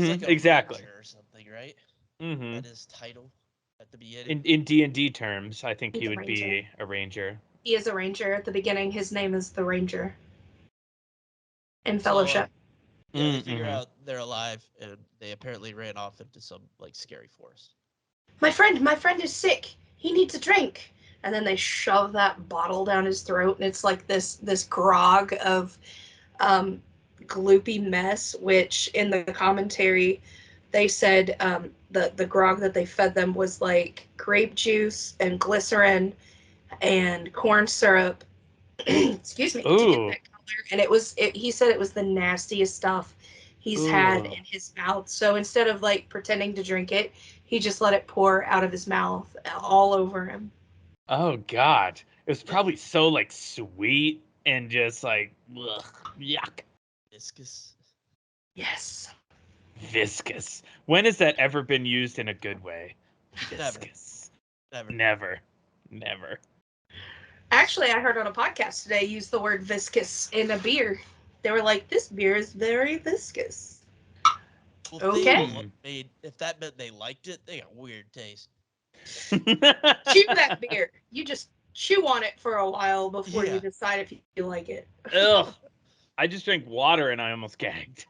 like Mhm. a Exactly. ranger or something, right? Mhm. That his title at the beginning. In D&D terms, I think He's he a would ranger. be a ranger. He is a ranger at the beginning. His name is the Ranger in So Fellowship. yeah, they figure Mhm. out they're alive, and they apparently ran off into some like scary forest. My friend is sick. He needs a drink. And then they shove that bottle down his throat, and it's like this grog of um, gloopy mess. Which in the commentary, they said the grog that they fed them was like grape juice and glycerin and corn syrup. Excuse me, to get Ooh. that color. And he said it was the nastiest stuff he's had Ooh. in his mouth. So instead of like pretending to drink it, he just let it pour out of his mouth all over him. Oh God. It was Ugh, probably so like sweet and just like ugh, yuck. viscous. Yes. Viscous. When has that ever been used in a good way? Never, Viscous. never. Never. Never. Actually, I heard on a podcast today use the word viscous in a beer. They were like, "This beer is very viscous." Well, Okay, if that meant they liked it, they got weird taste. chew that beer. You just chew on it for a while before you Yeah. decide if you like it. Ugh. I just drank water and I almost gagged.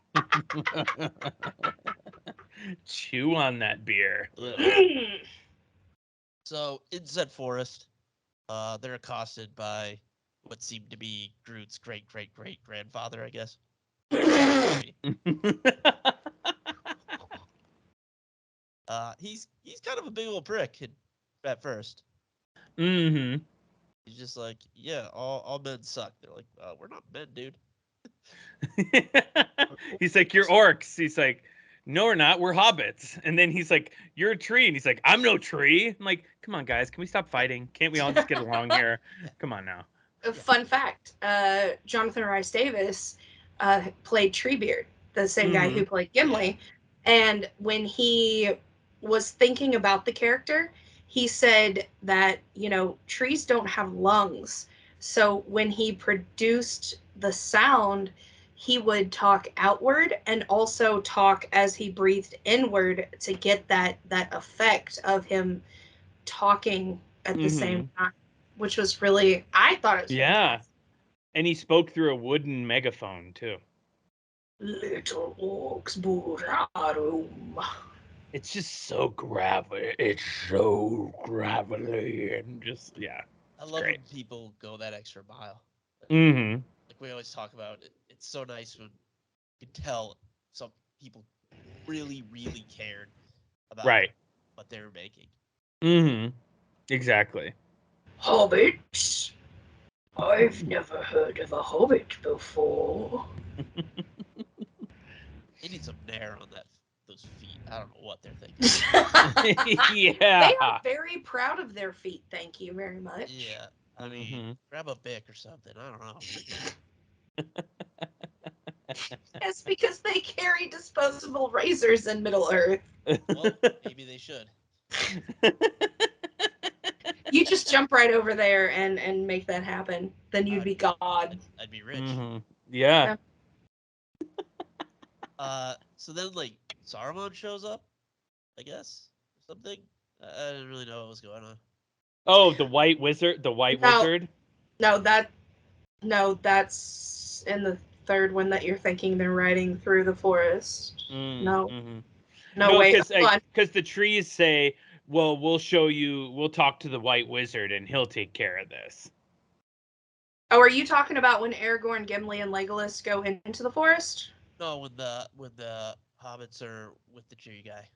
Chew on that beer. Ugh. So in said forest, they're accosted by what seemed to be Groot's great-great-great-grandfather, I guess. He's kind of a big old prick at first. Mm-hmm. He's just like, yeah, all men suck. They're like, we're not men, dude. He's like, you're orcs. He's like, no, we're not. We're hobbits. And then he's like, you're a tree. And he's like, I'm no tree. I'm like, come on, guys. Can we stop fighting? Can't we all just get along here? Come on now. Fun fact, Jonathan Rhys Davis played Treebeard, the same guy who played Gimli. And when he was thinking about the character, he said that, trees don't have lungs. So when he produced the sound, he would talk outward and also talk as he breathed inward to get that effect of him talking at the same time, which was really, I thought it was fantastic. And he spoke through a wooden megaphone too. Little orcs burarum. It's just so gravelly. It's so gravelly and just I love great. when people go that extra mile. Mm-hmm. Like we always talk about it. It's so nice when you can tell some people really, really cared about what they were making. Mm-hmm. Exactly. Hobbits? I've never heard of a hobbit before. They need some nair on those feet. I don't know what they're thinking. Yeah. They are very proud of their feet, thank you very much. Yeah. I mean, grab a Bic or something. I don't know. It's because they carry disposable razors in Middle Earth. Well, maybe they should. You just jump right over there and make that happen. Then you'd be God. I'd be rich. Mm-hmm. Yeah. So then, like, Saruman shows up, I guess, or something. I didn't really know what was going on. Oh, the white wizard. The white wizard. No, that's in the third one that you're thinking. They're riding through the forest. No, wait, because the trees say, "Well, we'll show you. We'll talk to the white wizard, and he'll take care of this." Oh, are you talking about when Aragorn, Gimli, and Legolas go into the forest? No, when the hobbits are with the tree guy.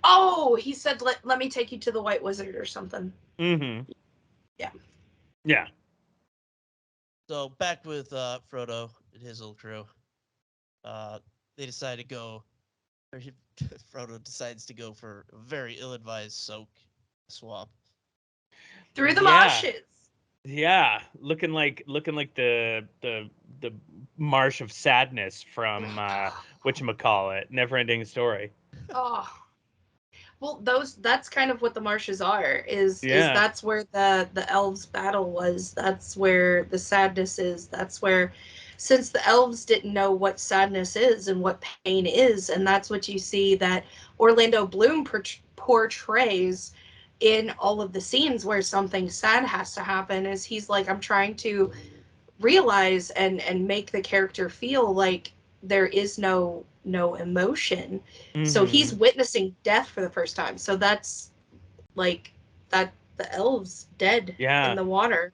Oh, he said, "Let me take you to the White Wizard" or something. Mm-hmm. Yeah. Yeah. So back with Frodo and his little crew. They decide to go. Frodo decides to go for a very ill-advised soak swamp through the marshes. Yeah, looking like the marsh of sadness from whatchamacallit, Never-Ending Story. Oh. Well, that's kind of what the marshes are. Is that's where the elves battle was. That's where the sadness is. That's where, since the elves didn't know what sadness is and what pain is, and that's what you see that Orlando Bloom portrays in all of the scenes where something sad has to happen, is he's like, I'm trying to realize and make the character feel like there is no emotion. So he's witnessing death for the first time. So that's like that the elves dead in the water.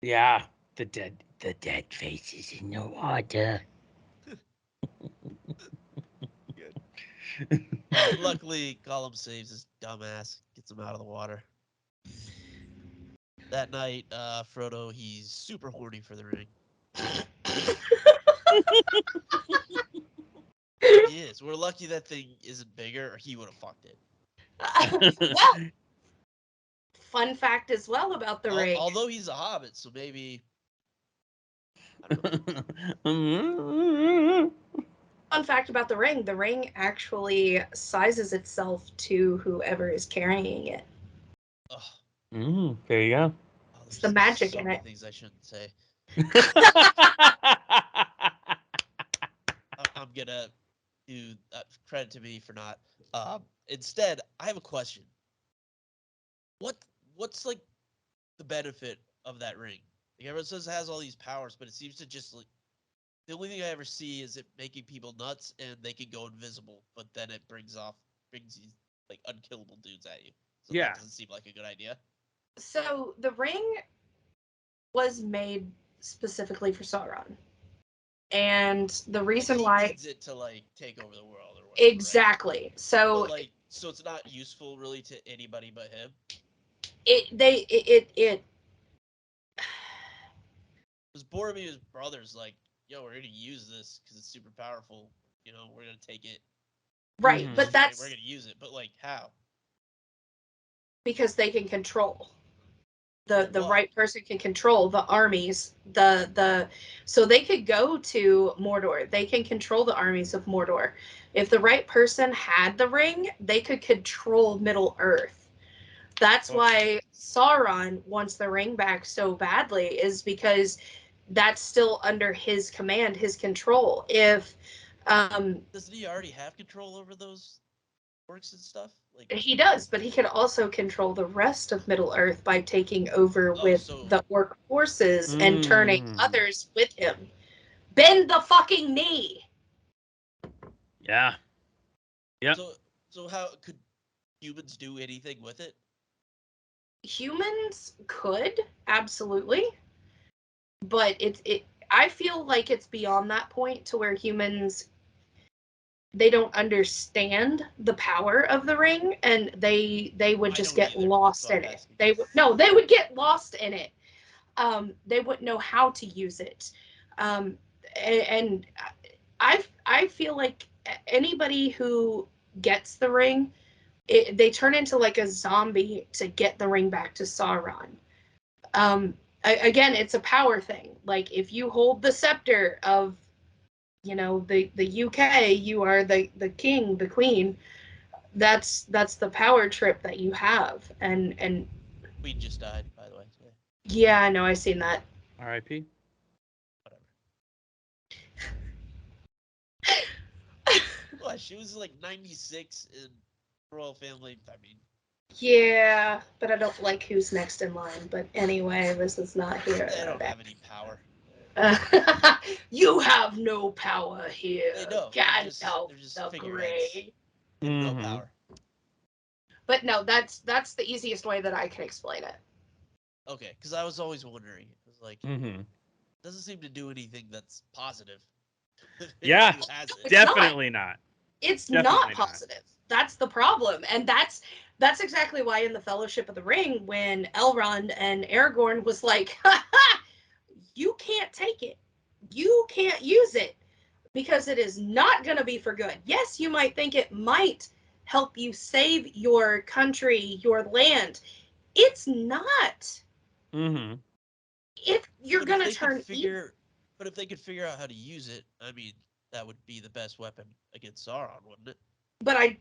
Yeah, the dead faces in the water. Luckily, Gollum saves his dumbass, gets him out of the water. That night, Frodo, he's super horny for the ring. He is. We're lucky that thing isn't bigger, or he would have fucked it. Well, fun fact as well about the ring. Although he's a hobbit, so maybe. Fun fact about the ring actually sizes itself to whoever is carrying it. There you go. It's the magic in it. Things I shouldn't say. I'm gonna do credit to me for not. Instead, I have a question. What's like the benefit of that ring? Like everyone says it has all these powers, but it seems to just like the only thing I ever see is it making people nuts and they can go invisible, but then it brings these like unkillable dudes at you. So that doesn't seem like a good idea. So the ring was made specifically for Sauron. And the reason he why needs it to like take over the world or whatever. exactly. Right? So but, like, so it's not useful really to anybody but him. it Because Boromir's brother's like, yo, we're gonna use this because it's super powerful. You know, we're gonna take it. right, Mhm. but that's we're gonna use it. But like, how? because they can control the What? right person can control the armies, the so they could go to Mordor. They can control the armies of Mordor. If the right person had the ring, they could control Middle Earth. That's Oh. why Sauron wants the ring back so badly, is because that's still under his command, his control. If Doesn't he already have control over those orcs and stuff? Like, he does, but he can also control the rest of Middle Earth by taking over with so the orc forces and turning Mm. others with him. Bend the fucking knee. Yeah. Yep. So how could humans do anything with it? Humans could absolutely, but it. I feel like it's beyond that point to where humans they don't understand the power of the ring, and they would I just don't get either, lost so I'm in it. asking. They would get lost in it. They wouldn't know how to use it. And I feel like anybody who gets the ring, they turn into like a zombie to get the ring back to Sauron. Again, it's a power thing. Like if you hold the scepter of, the UK, you are the king, the queen. That's the power trip that you have. And Queen just died, by the way. So yeah, I know, I seen that. R.I.P. whatever. What? She was like 96 in royal family. I mean, Yeah, but I don't like who's next in line. But anyway, this is not here. they don't have any power. You have no power here. They don't. Gandalf They're just the figureheads. Grey. They have no Mhm. power. But no, that's the easiest way that I can explain it. Okay, because I was always wondering. It was like, Mhm. doesn't seem to do anything that's positive. Yeah. Who has it? It's not. Definitely not. It's Definitely not not. positive. That's the problem, and that's exactly why in the Fellowship of the Ring, when Elrond and Aragorn was like, "Ha ha, you can't take it, you can't use it, because it is not going to be for good. Yes, you might think it might help you save your country, your land. It's not. Mhm. If you're But if going to they could turn evil, figure, but if they could figure out how to use it, I mean, that would be the best weapon against Sauron, wouldn't it? but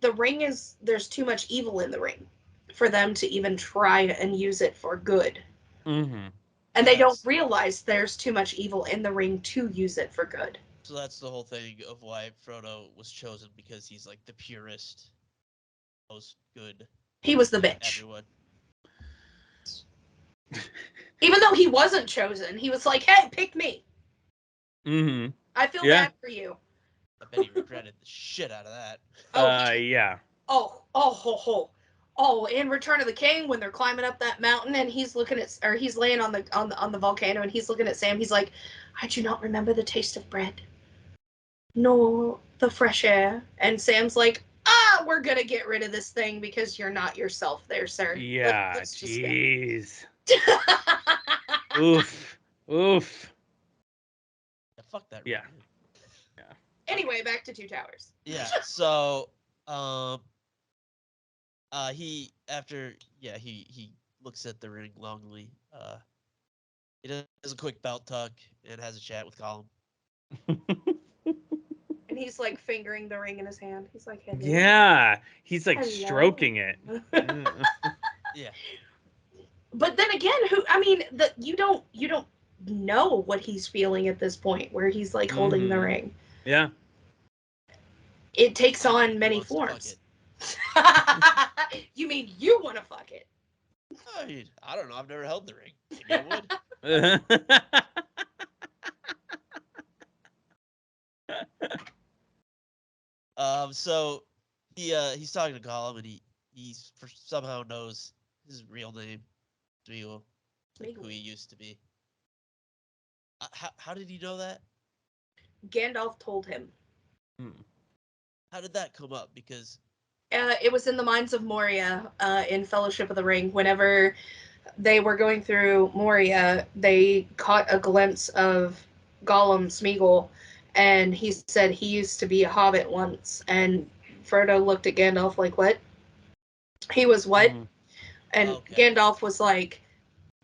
the ring is, there's too much evil in the ring for them to even try and use it for good. Mhm. And they don't That's realize there's too much evil in the ring to use it for good. so. That's the whole thing of why Frodo was chosen, because he's like the purest, most good He was the of bitch. everyone. Even though he wasn't chosen, he was like, hey, pick me. Mhm. I feel Yeah. bad for you. I bet he regretted the shit out of that. Oh, Yeah. oh, in Return of the King, when they're climbing up that mountain and he's looking at, or he's laying on the volcano and he's looking at Sam, he's like, I do not remember the taste of bread, nor the fresh air. And Sam's like, we're gonna get rid of this thing because you're not yourself there, sir. Yeah. Let's just go. Jeez. Oof. Oof. Yeah, fuck that. Yeah. Ring. Yeah. Anyway, back to Two Towers. Yeah. So, he after he looks at the ring longingly. He does a quick belt tuck and has a chat with Gollum. And he's like fingering the ring in his hand. He's like, hello. Yeah. He's like Hello. stroking it. Yeah. But then again, I mean, you don't know what he's feeling at this point where he's like holding the Mhm. ring. Yeah. It takes I think on he many wants to fuck forms. it. You mean you want to fuck it? I mean, I don't know. I've never held the ring. Maybe I would. So he's talking to Gollum, and he somehow knows his real name, Smeagol. like who he used to be. How did he know that? Gandalf told him. How did that come up? Because it was in the Mines of Moria in Fellowship of the Ring. Whenever they were going through Moria, they caught a glimpse of Gollum Smeagol, and he said he used to be a hobbit once. And Frodo looked at Gandalf like, what? He was what? And Gandalf was like,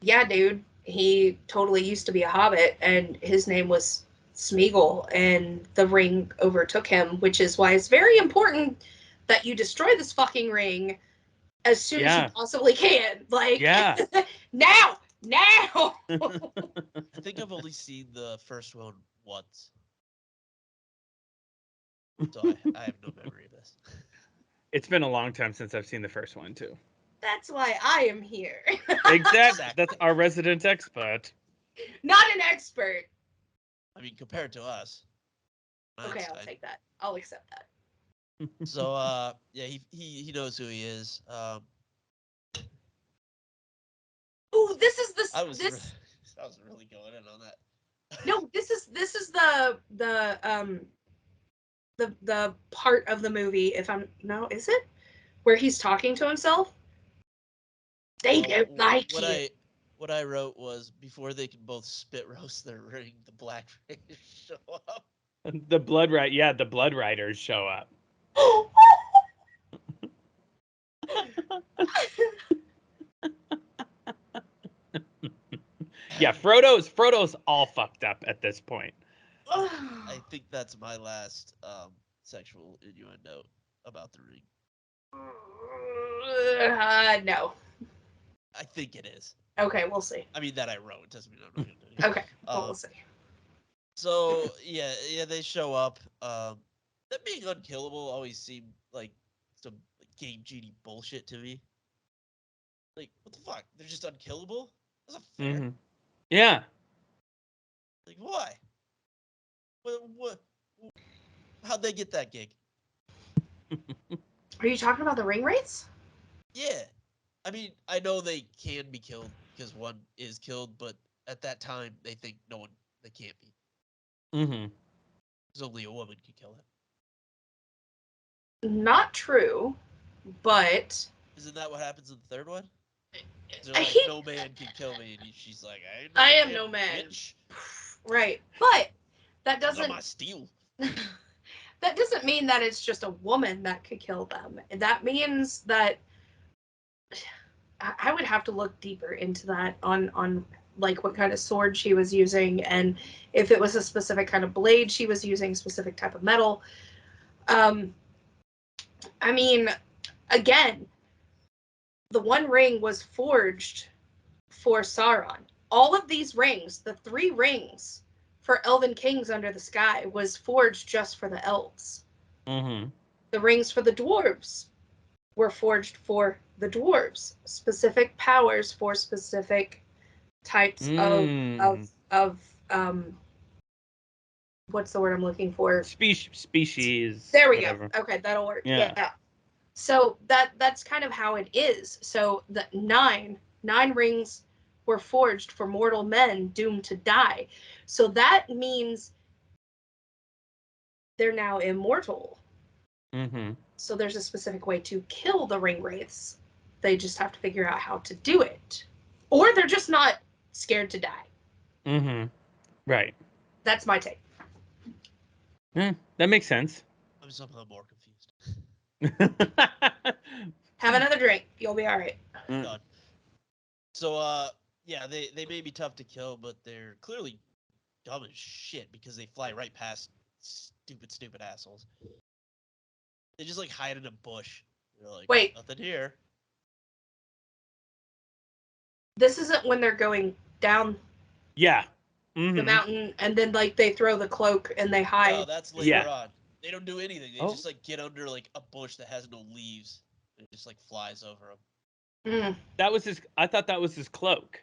yeah, dude, he totally used to be a hobbit, and his name was Smeagol, and the ring overtook him, which is why it's very important that you destroy this fucking ring as soon as you possibly can. Like, now! I think I've only seen the first one once. So I have no memory of this. It's been a long time since I've seen the first one, too. That's why I am here. Exactly. That's our resident expert. Not an expert. I mean, compared to us. Okay, I'll take that. I'll accept that. So, yeah, he knows who he is. Ooh, this is the. I was really going in on that. No, this is the part of the movie. If I'm no, is it where he's talking to himself? They don't like you. What I wrote was before they can both spit roast their ring, the Black Raiders show up. The Blood the Blood Riders show up. Yeah, Frodo's all fucked up at this point. I think that's my last sexual innuendo about the ring. No. I think it is. Okay, we'll see. I mean, that I wrote. It doesn't mean I'm not going to do it. Okay, we'll see. So, yeah, they show up. That being unkillable always seemed like some Game Genie bullshit to me. Like, what the fuck? They're just unkillable? That's not fair. Yeah. Like, why? What? How'd they get that gig? Are you talking about the ring rates? Yeah. I mean, I know they can be killed because one is killed, but at that time, they think they can't be. Because only a woman can kill him. Not true, but... Isn't that what happens in the third one? They're like, no man can kill me, and she's like, I am no man. Bitch. Right, but that doesn't... my steel. That doesn't mean that it's just a woman that could kill them. That means that... I would have to look deeper into that on like what kind of sword she was using, and if it was a specific kind of blade she was using, specific type of metal. I mean, again, the One Ring was forged for Sauron. All of these rings, the 3 rings for Elven Kings Under the Sky, was forged just for the elves. The rings for the dwarves were forged for the dwarves. Specific powers for specific types of what's the word I'm looking for? Species. There we whatever. go. Okay, that'll work. Yeah. So that's kind of how it is. So the 9 rings were forged for mortal men doomed to die. So that means they're now immortal. So there's a specific way to kill the ring wraiths. They just have to figure out how to do it. Or they're just not scared to die. Right. That's my take. That makes sense. I'm somehow more confused. Have another drink. You'll be all right. Done. So, yeah, they may be tough to kill, but they're clearly dumb as shit because they fly right past stupid assholes. They just, like, hide in a bush. They're like, wait. Nothing here. This isn't when they're going down the mountain and then, like, they throw the cloak and they hide. No, that's later on. They don't do anything. They just, like, get under, like, a bush that has no leaves. And it just, like, flies over them. That was his... I thought that was his cloak.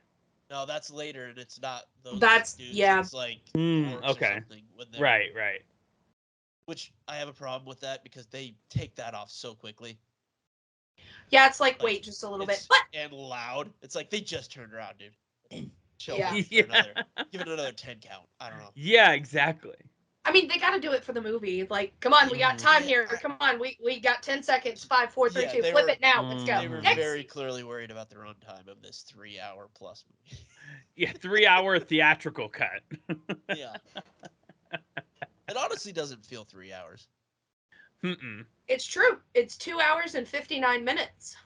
No, that's later, and it's not those dudes. Yeah. It's, like, orcs or something. When Right. Which, I have a problem with that, because they take that off so quickly. Yeah, it's like wait just a little bit. What? And loud. It's like, they just turned around, dude. chill Yeah. out for another, give it another 10 count. I don't know. Yeah, exactly. I mean, they got to do it for the movie. Like, come on, we got time here. Come on, we got 10 seconds. 5, 4, 3, Yeah, 2. they Flip were- it now. Let's go. They were Next. very clearly worried about the runtime of this 3-hour plus movie. Yeah, 3-hour theatrical cut. Yeah. It honestly doesn't feel 3 hours. Mm-mm. It's true. It's 2 hours and 59 minutes.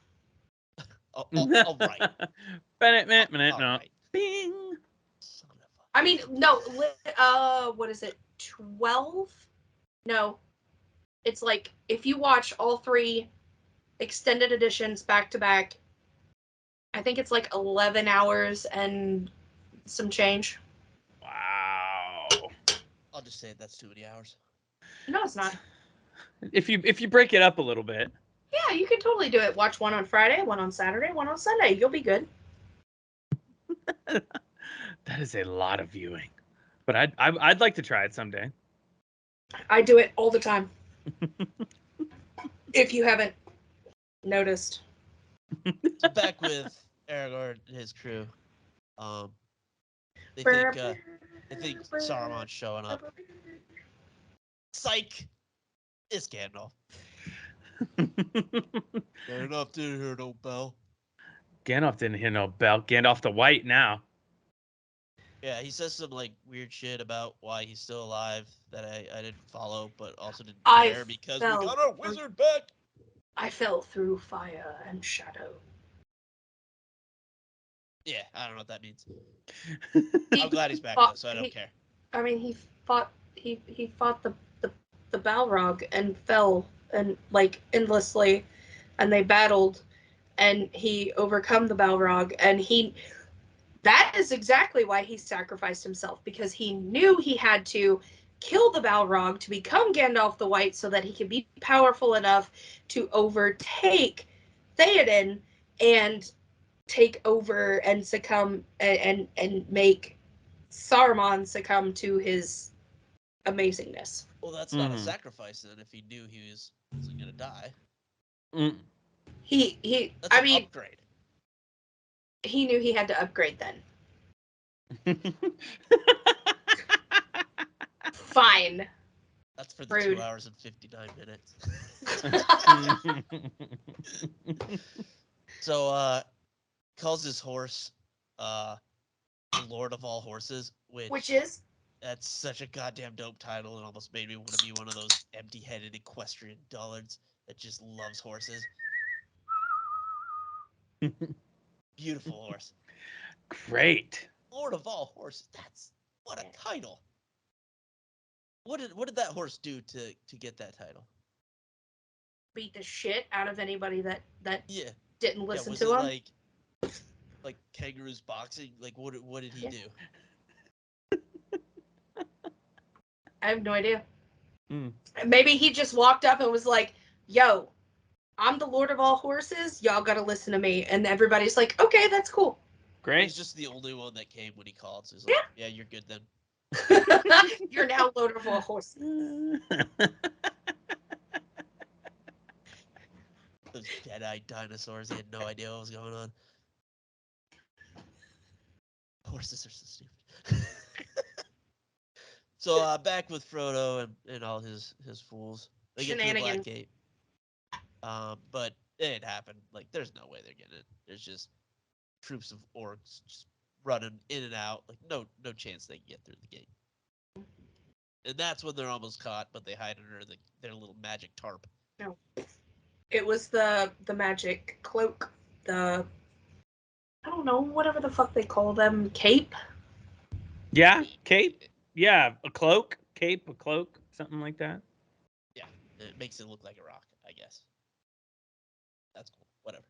All right. Minute, All no. right. Bing. Son of a- I mean, no, what is it? 12? No. It's like if you watch all 3 extended editions back to back, I think it's like 11 hours and some change. Wow. I'll just say that's too many hours. No, it's not. If you break it up a little bit. Yeah, you can totally do it. Watch one on Friday, one on Saturday, one on Sunday. You'll be good. That is a lot of viewing. But I'd like to try it someday. I do it all the time. If you haven't noticed. So back with Aragorn and his crew. They think Saruman's showing up. Psych! It's Gandalf. Gandalf didn't hear no bell. Gandalf didn't hear no bell. Gandalf the White now. Yeah, he says some like weird shit about why he's still alive that I didn't follow, but also didn't I care because fell we got our wizard back. I fell through fire and shadow. Yeah, I don't know what that means. He I'm glad he's back fought- though, so I don't he- care. I mean, he fought the Balrog and fell and like endlessly, and they battled, and he overcome the Balrog, and that is exactly why he sacrificed himself, because he knew he had to kill the Balrog to become Gandalf the White so that he could be powerful enough to overtake Theoden and take over and succumb and make Saruman succumb to his amazingness. Well, that's not a Mhm. sacrifice then if he knew he wasn't gonna die. Mm. That's I an mean, upgrade. he knew he had to upgrade then. Fine. That's for the Rude. 2 hours and 59 minutes. So calls his horse the Lord of all horses, Which is that's such a goddamn dope title and almost made me want to be one of those empty-headed equestrian dullards that just loves horses. Beautiful horse. Great. Lord of all horses. That's what a title. What did that horse do to get that title? beat the shit out of anybody that Yeah. didn't listen was to it him. like kangaroos boxing? Like what did he do? I have no idea. Mm. Maybe he just walked up and was like, "Yo, I'm the Lord of all horses. Y'all gotta listen to me." And everybody's like, "Okay, that's cool." Great. He's just the only one that came when he called. So he's like, yeah, you're good then. You're now Lord of all horses. Those dead-eyed dinosaurs, he had no idea what was going on. Horses are so stupid. So back with Frodo and all his fools. They get to the Black Shenanigans. Gate. But it ain't happened. Like, there's no way they're getting it. There's just troops of orcs just running in and out. Like, no chance they can get through the gate. And that's when they're almost caught, but they hide under their little magic tarp. No. It was the magic cloak. I don't know, whatever the fuck they call them. Cape? Yeah, cape. Yeah, a cloak, cape, a cloak, something like that. Yeah, it makes it look like a rock, I guess. That's cool. Whatever.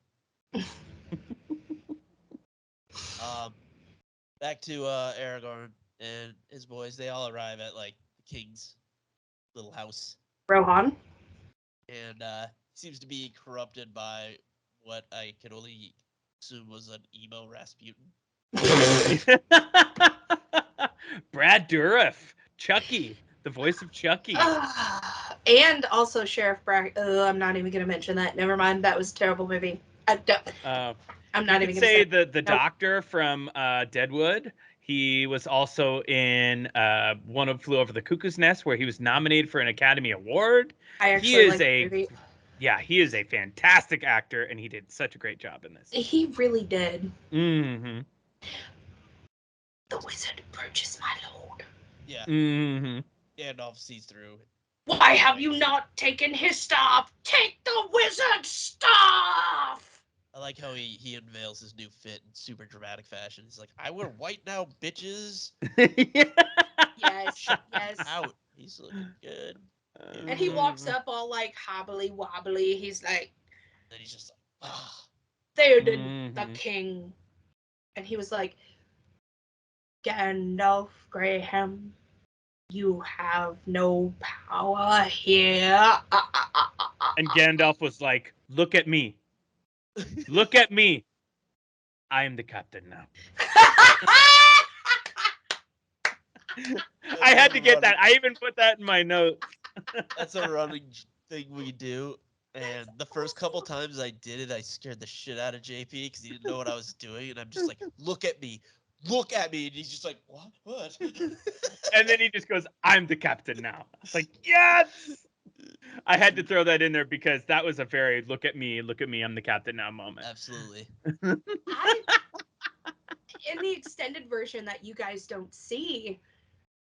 Back to Aragorn and his boys. They all arrive at like the king's little house, Rohan? and seems to be corrupted by what I could only assume was an emo Rasputin. Brad Dourif, Chucky, the voice of Chucky. And also Sheriff Bragg. I'm not even going to mention that. Never mind. That was a terrible movie. I don't. I'm You not could even gonna say say the doctor from Deadwood. He was also in One of Flew Over the Cuckoo's Nest, where he was nominated for an Academy Award. I He actually is like the movie. he is a fantastic actor, and he did such a great job in this. He really did. Mm-hmm. The wizard approaches my lord. Yeah. Mm-hmm. Gandalf sees through. Why have you not taken his staff? Take the wizard's staff! I like how he unveils his new fit in super dramatic fashion. He's like, I wear white now, bitches. Yes, Check me yes. out. He's looking good. And he walks up all like hobbly wobbly. He's like, And he's just like, ah. Theoden the king. And he was like, Gandalf Graham, you have no power here. And Gandalf was like, "Look at me. Look at me. I am the captain now." I had to get that. I even put that in my notes. That's a running thing we do. And the first couple times I did it, I scared the shit out of JP because he didn't know what I was doing. And I'm just like, look at me. Look at me. And he's just like, what? What? And then he just goes, "I'm the captain now." I was like, yes! I had to throw that in there because that was a very look at me, I'm the captain now moment. Absolutely. In the extended version that you guys don't see,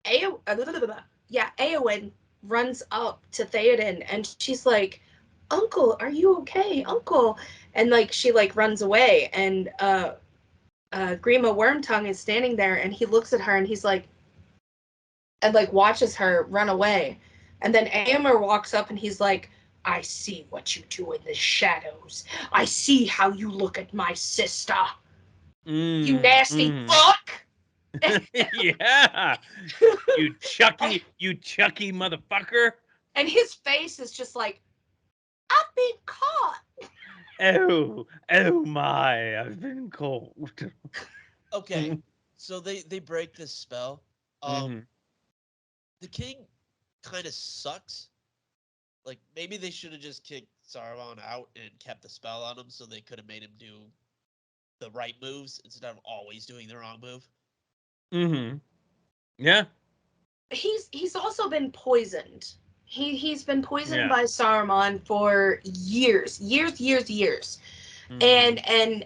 Eowyn runs up to Theoden and she's like, Uncle, are you okay? Uncle. And like she like runs away and Grima Wormtongue is standing there and he looks at her and he's like and like watches her run away. And then Aemir walks up and he's like, I see what you do in the shadows. I see how you look at my sister. You nasty fuck. Yeah. You Chucky motherfucker. And his face is just like, I've been caught. Oh my, I've been cold. Okay. So they break this spell. The king kind of sucks. Like, maybe they should have just kicked Saruman out and kept the spell on him so they could have made him do the right moves instead of always doing the wrong move. Yeah. He's also been poisoned. He's been poisoned by Saruman for years. And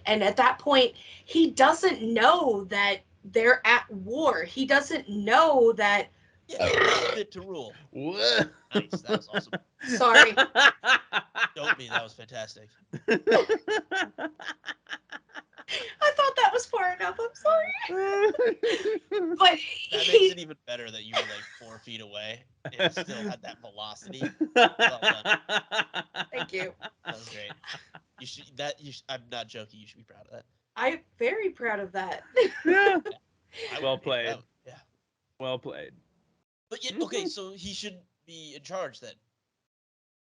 at that point, he doesn't know that they're at war. He doesn't know that. Yeah, he's fit to rule. What? Nice, that was awesome. Sorry. Don't be, that was fantastic. I thought that was far enough. I'm sorry. But that makes it even better that you were like 4 feet away and still had that velocity. Well done. Thank you. That was great. I'm not joking. You should be proud of that. I'm very proud of that. Yeah. I Well would be played. proud. Yeah. Well played. But yet, okay, so he should be in charge then.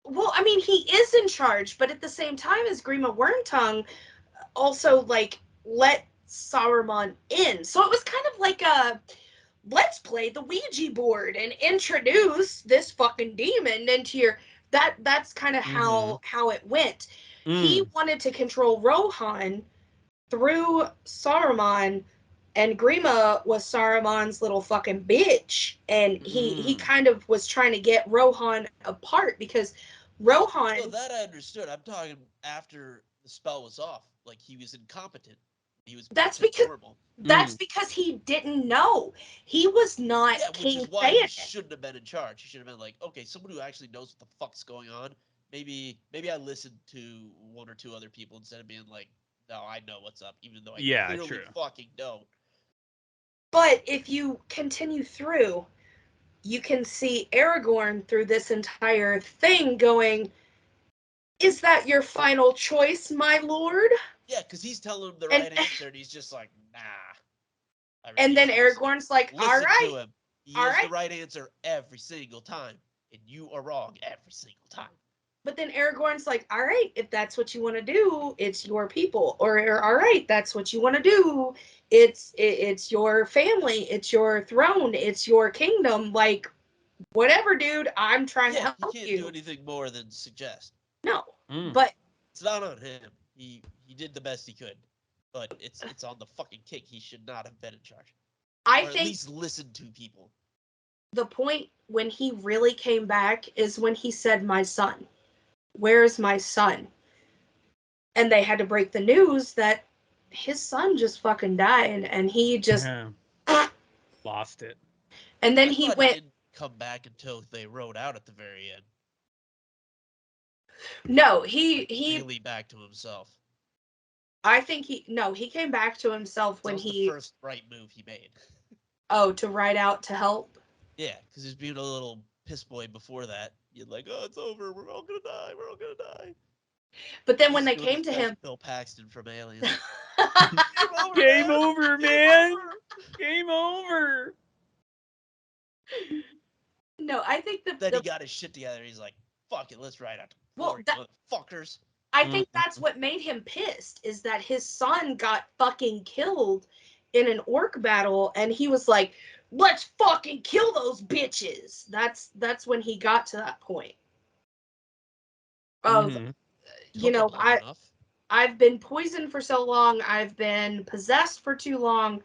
Well, I mean, he is in charge, but at the same time as Grima Wormtongue also like let Saruman in. So it was kind of like a let's play the Ouija board and introduce this fucking demon into your that's kind of how it went. He wanted to control Rohan through Saruman, and Grima was Saruman's little fucking bitch, and he kind of was trying to get Rohan apart because Rohan. No, that I understood. I'm talking after the spell was off. Like, he was incompetent. He was That's because horrible. That's because he didn't know. He was not King which is why he Theoden. shouldn't have been in charge. He should have been like, okay, someone who actually knows what the fuck's going on. Maybe I listened to one or two other people instead of being like, no, I know what's up, even though I clearly fucking don't. But if you continue through, you can see Aragorn through this entire thing going, is that your final choice, my lord? Yeah, because he's telling him the right answer, and he's just like, nah. And then Aragorn's like, all listen right. to him. He has the right answer every single time, and you are wrong every single time. But then Aragorn's like, all right, if that's what you want to do, it's your people. Or all right, that's what you want to do. It's your family. It's your throne. It's your kingdom. Like, whatever, dude. I'm trying to help you. He can't do anything more than suggest. No, but it's not on him. He did the best he could. but it's on the fucking king. He should not have been in charge, I or at think least listen to people. the point when he really came back is when he said, "My son, where's my son?" And they had to break the news that his son just fucking died, and he just lost it. And then I he thought went. He didn't come back until they rode out at the very end. No, Like, he. really back to himself. I think he came back to himself when That was he. the first right move he made. Oh, to ride out to help. Yeah, because he's being a little piss boy before that. You're like, oh, it's over. We're all gonna die. We're all gonna die. But then He's when they doing came his to best him, Bill Paxton from Aliens. Game over, Game man. over. Game over. no, I think Then he got his shit together. He's like, fuck it, let's ride out to glory, motherfuckers. I think that's what made him pissed, is that his son got fucking killed in an orc battle, and he was like, let's fucking kill those bitches. That's when he got to that point of, you know, I've been poisoned for so long, I've been possessed for too long,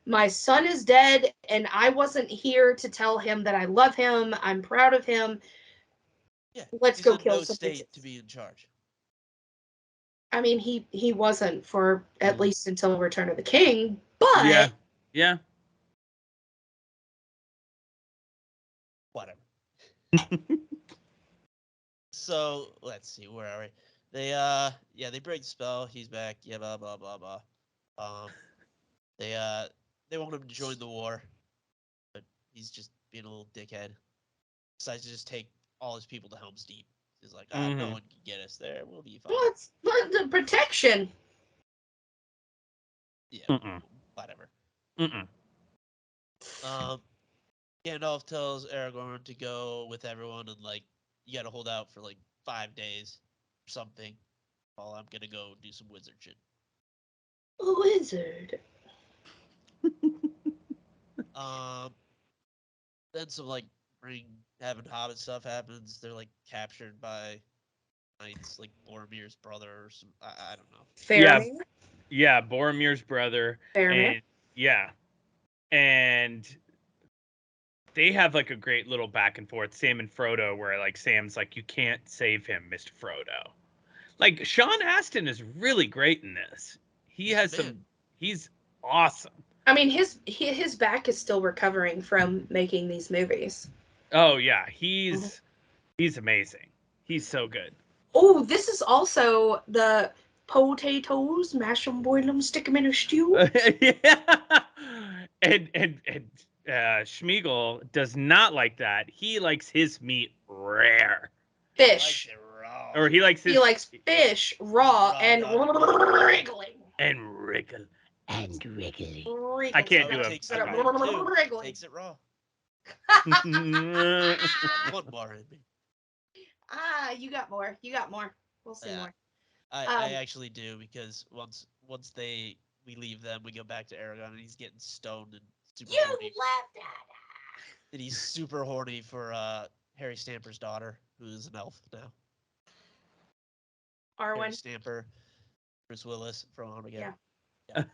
my son is dead, and I wasn't here to tell him that I love him, I'm proud of him. Yeah, let's he's go in kill no some state bitches. to be in charge. I mean, he wasn't for at least until Return of the King, but yeah. Whatever. So let's see, where are we? They break the spell. He's back. Yeah, blah blah blah blah. They want him to join the war, but he's just being a little dickhead. Decides to just take all his people to Helm's Deep. He's like, no one can get us there. We'll be fine. What's the protection? Yeah, whatever. Gandalf tells Aragorn to go with everyone and like you gotta hold out for like 5 days or something. While I'm gonna go do some wizard shit. A wizard. Then some like having Hobbit stuff happens. They're like captured by knights, like Boromir's brother or some. I don't know. Faramir? Yeah, Boromir's brother. Faramir? And they have like a great little back and forth, Sam and Frodo, where like Sam's like, you can't save him, Mr. Frodo. Like Sean Astin is really great in this. He's awesome. I mean, his back is still recovering from making these movies. Oh yeah, he's amazing. He's so good. Oh, this is also the potatoes, mash them, boil them, stick them in a stew. Yeah. And Schmeagol does not like that. He likes his meat rare. Fish. He likes it raw. Or he likes fish raw and wriggling. And wriggling. Wriggling. I can't do it. Wriggling. Takes it raw. One more in me. You got more. We'll see more. I actually do, because once we leave them, we go back to Aragorn and he's getting stoned and super horny. Left at And he's super horny for Harry Stamper's daughter, who is an elf now. Arwen. Harry Stamper, Bruce Willis from Armageddon. Yeah.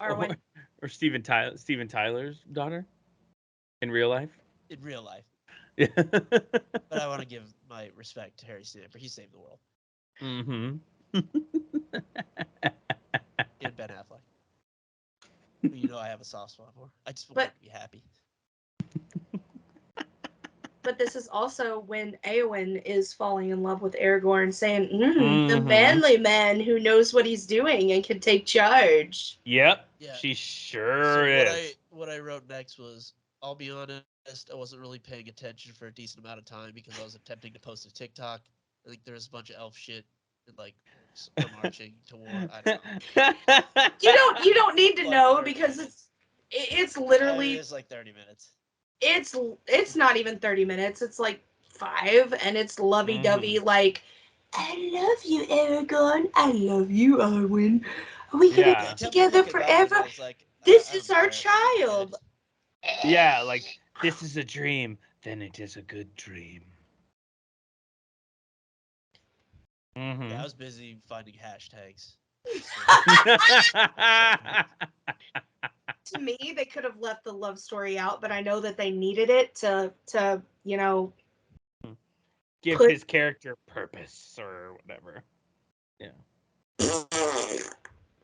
Arwen. Or Steven Tyler's daughter in real life. In real life. Yeah. But I want to give my respect to Harry Stamper. He saved the world. Mm-hmm. And Ben Affleck. Who you know I have a soft spot for. I just want him to be happy. But this is also when Eowyn is falling in love with Aragorn, saying, the manly man who knows what he's doing and can take charge. Yep. Yeah. She sure is. What I wrote next was, I'll be honest, I wasn't really paying attention for a decent amount of time because I was attempting to post a TikTok. I think there's a bunch of elf shit and like orcs marching to war. I don't know. You don't need to Like know 30 because minutes. it's literally It's like 30 minutes. It's not even 30 minutes. It's like 5, and it's lovey-dovey, like, I love you, Aragorn. I love you, Arwen. Are we gonna be together forever? This is our child. Yeah, like, this is a dream, then it is a good dream. Yeah, I was busy finding hashtags. To me, they could have left the love story out, but I know that they needed it to Give put his character purpose or whatever. Yeah.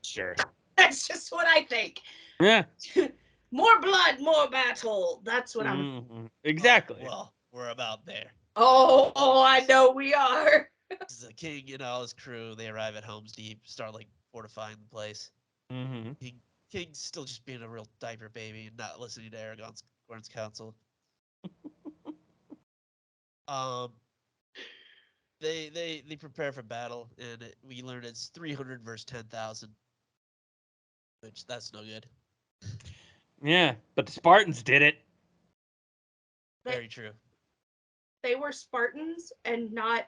Sure. That's just what I think. Yeah. More blood, more battle. That's what I'm. Mm-hmm. Exactly. Well, we're about there. Oh, I know we are. The king and all his crew, they arrive at Helm's Deep, start like fortifying the place. Mm-hmm. King's still just being a real diaper baby and not listening to Aragorn's counsel. They prepare for battle, and we learn it's 300 versus 10,000, which that's no good. Yeah, but the Spartans did it. Very true. They were Spartans and not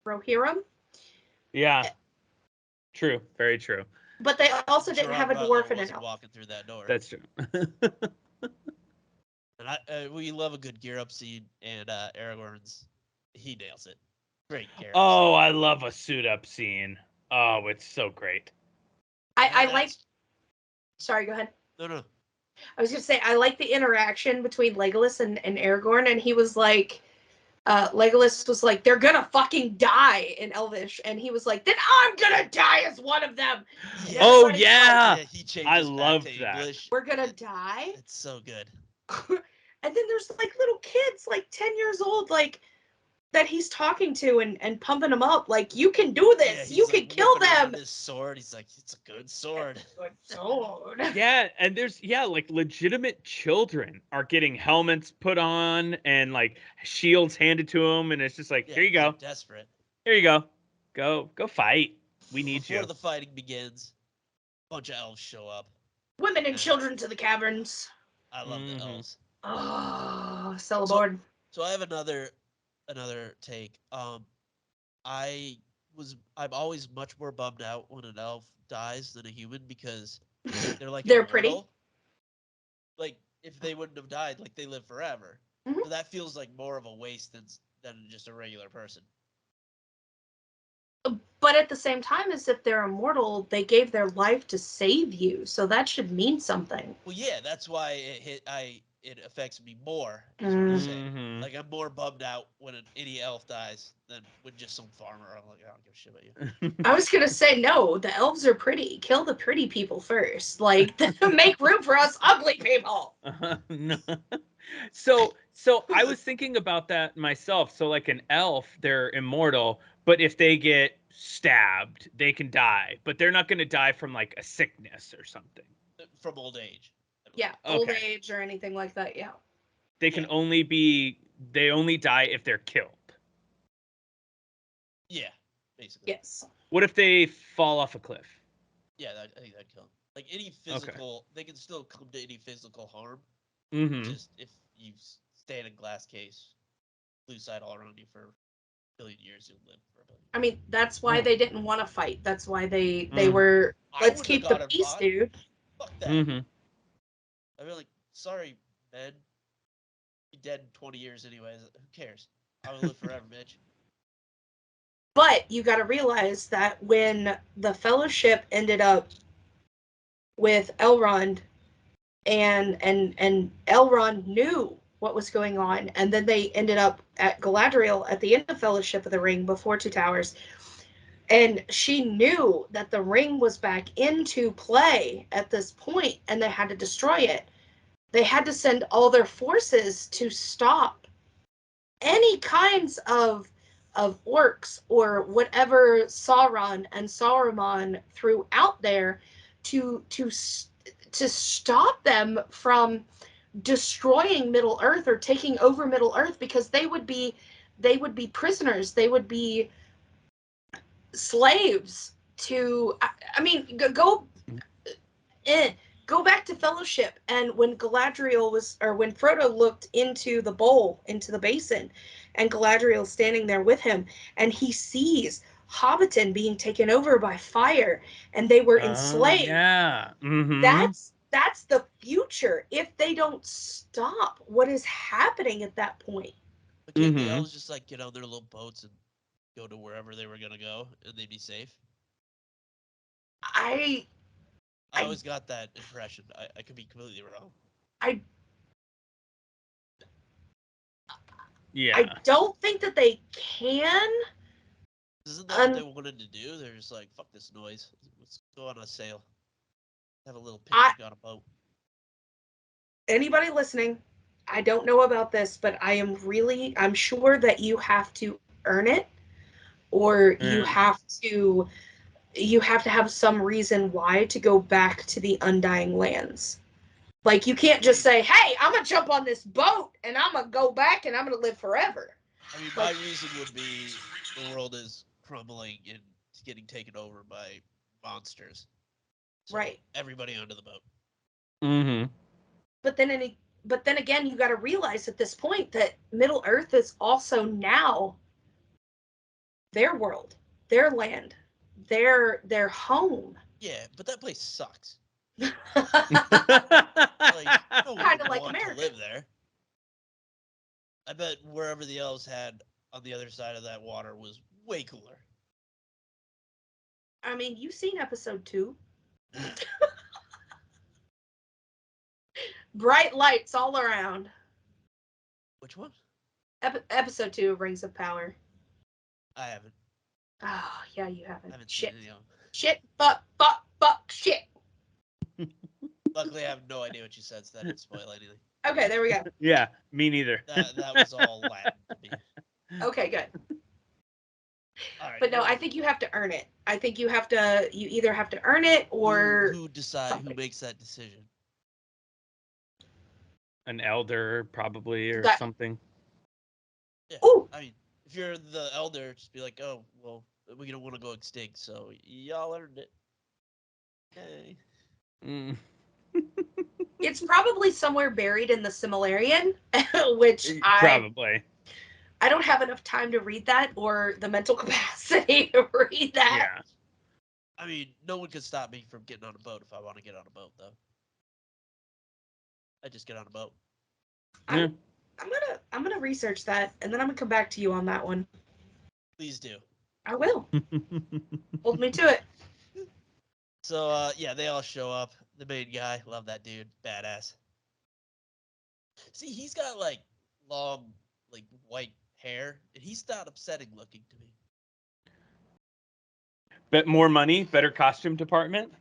Rohirrim. Yeah. True. Very true. But they also didn't Gerard have a Butler dwarf and an wasn't elf. walking through that door. That's true. And we love a good gear up scene, and Aragorn's he nails it. Great character. Oh, I love a suit up scene. Oh, it's so great. I like. Sorry, go ahead. No. I was gonna say I like the interaction between Legolas and Aragorn, and he was like, Legolas was like, "They're gonna fucking die" in Elvish, and he was like, "Then I'm gonna die as one of them." Yeah. Oh Everybody's yeah, he changes I back loved to that. English. We're gonna die. It's so good. And then there's like little kids, like 10 years old, like that he's talking to and pumping them up, like, you can do this, Yeah, you he's, can like, kill whipping around them. his sword. He's like, it's a good sword. Good sword. Yeah, and there's like legitimate children are getting helmets put on and like shields handed to them, and it's just like, Yeah, here you they're go, desperate. here you go, go fight. We need Before you. the fighting begins, a bunch of elves show up. Women and children to the caverns. I love the elves. Oh, sell aboard. So I have another take. I'm always much more bummed out when an elf dies than a human because they're like They're immortal. pretty. Like if they wouldn't have died, like they live forever. Mhm. So that feels like more of a waste than just a regular person. But at the same time, as if they're immortal, they gave their life to save you, so that should mean something. Well, yeah, that's why it affects me more. Is what I'm saying. Mhm. Like I'm more bummed out when any elf dies than when just some farmer. I'm like, I don't give a shit about you. I was gonna say, no, the elves are pretty. Kill the pretty people first. Like, make room for us ugly people. No. So I was thinking about that myself. So like an elf, they're immortal, but if they get stabbed, they can die, but they're not going to die from like a sickness or something. From old age. Yeah, old age or anything like that. Yeah. They can they only die if they're killed. Yeah, basically. Yes. What if they fall off a cliff? Yeah, I think that'd kill them. Like any physical, they can still come to any physical harm. Mm-hmm. Just if you stay in a glass case, blue side all around you for a billion years, you'll live for a billion. I mean, that's why they didn't want to fight. That's why they Mhm. were, I let's wouldn't keep have the gone and peace, fought. dude. Fuck that. Mm-hmm. I'd be like, sorry, man. Be dead in 20 years anyways. Who cares? I will live forever, bitch. But you got to realize that when the Fellowship ended up with Elrond, and Elrond knew what was going on, and then they ended up at Galadriel at the end of Fellowship of the Ring before Two Towers, and she knew that the ring was back into play at this point, and they had to destroy it. They had to send all their forces to stop any kinds of orcs or whatever Sauron and Saruman threw out there to stop them from destroying Middle Earth or taking over Middle Earth, because they would be prisoners. They would be slaves to. I mean, go back to Fellowship, and when Galadriel was, or when Frodo looked into the bowl, into the basin, and Galadriel's standing there with him, and he sees Hobbiton being taken over by fire, and they were enslaved. Yeah. Mm-hmm. That's the future if they don't stop what is happening at that point. But can't the elves just like get on their little boats and go to wherever they were gonna go and they'd be safe? I I always got that impression. I could be completely wrong. Yeah. I don't think that they can. Isn't that what they wanted to do? They're just like, fuck this noise. Let's go on a sail. Have a little picnic on a boat. Anybody listening, I don't know about this, but I'm sure that you have to earn it, or you have to have some reason why to go back to the Undying Lands. Like, you can't just say, hey, I'm gonna jump on this boat and I'm gonna go back and I'm gonna live forever. I mean, my reason would be the world is crumbling and it's getting taken over by monsters. So right. everybody onto the boat. Mm-hmm. But then again, you got to realize at this point that Middle Earth is also now their world, their land, their home. Yeah, but that place sucks. Kind Like, no one would of like want America. to live there. I bet wherever the elves had on the other side of that water was way cooler. I mean, you've seen episode 2. Bright lights all around. Which one? Episode 2 of Rings of Power. I haven't. Oh, yeah, you haven't. I haven't Shit. seen any of them. Shit. Fuck. Shit. Luckily, I have no idea what you said, so that didn't spoil anything. Okay, there we go. Yeah, me neither. That was all Latin to me. Okay, good. All right, But no, I think you have to earn it. I think you either have to earn it or who makes that decision? An elder, probably, or That- something. Yeah. Ooh. I mean, if you're the elder, just be like, oh, well, we don't want to go extinct, so y'all earned it. Hey. Mm. It's probably somewhere buried in the Silmarillion, which Probably. I don't have enough time to read that or the mental capacity to read that. Yeah. I mean, no one could stop me from getting on a boat if I want to get on a boat, though. I just get on a boat. Yeah. I'm gonna research that and then I'm gonna come back to you on that one. Please do. I will. Hold me to it. So, yeah, they all show up. The main guy, love that dude, badass. See, he's got like long, like white hair, and he's not upsetting looking to me. Bet more money, better costume department.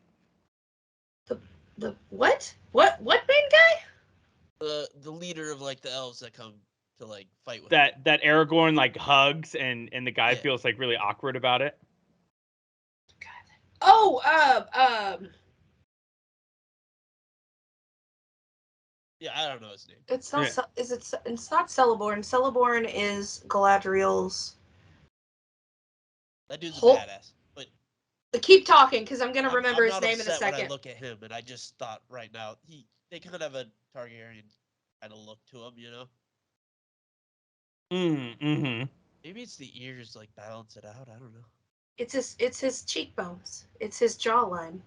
The what? What main guy? The leader of like the elves that come to like fight with That him. that Aragorn like hugs and the guy Yeah. feels like really awkward about it. Oh, Yeah, I don't know his name. it's not. It's not Celeborn. Celeborn is Galadriel's. That dude's a Hol- badass. But Keep talking, because I'm gonna remember I'm his not name in a upset when I second. look at him, and I just thought right now they kind of have a Targaryen kind of look to him, you know. Mm-hmm. Maybe it's the ears like balance it out. I don't know. It's his cheekbones. It's his jawline.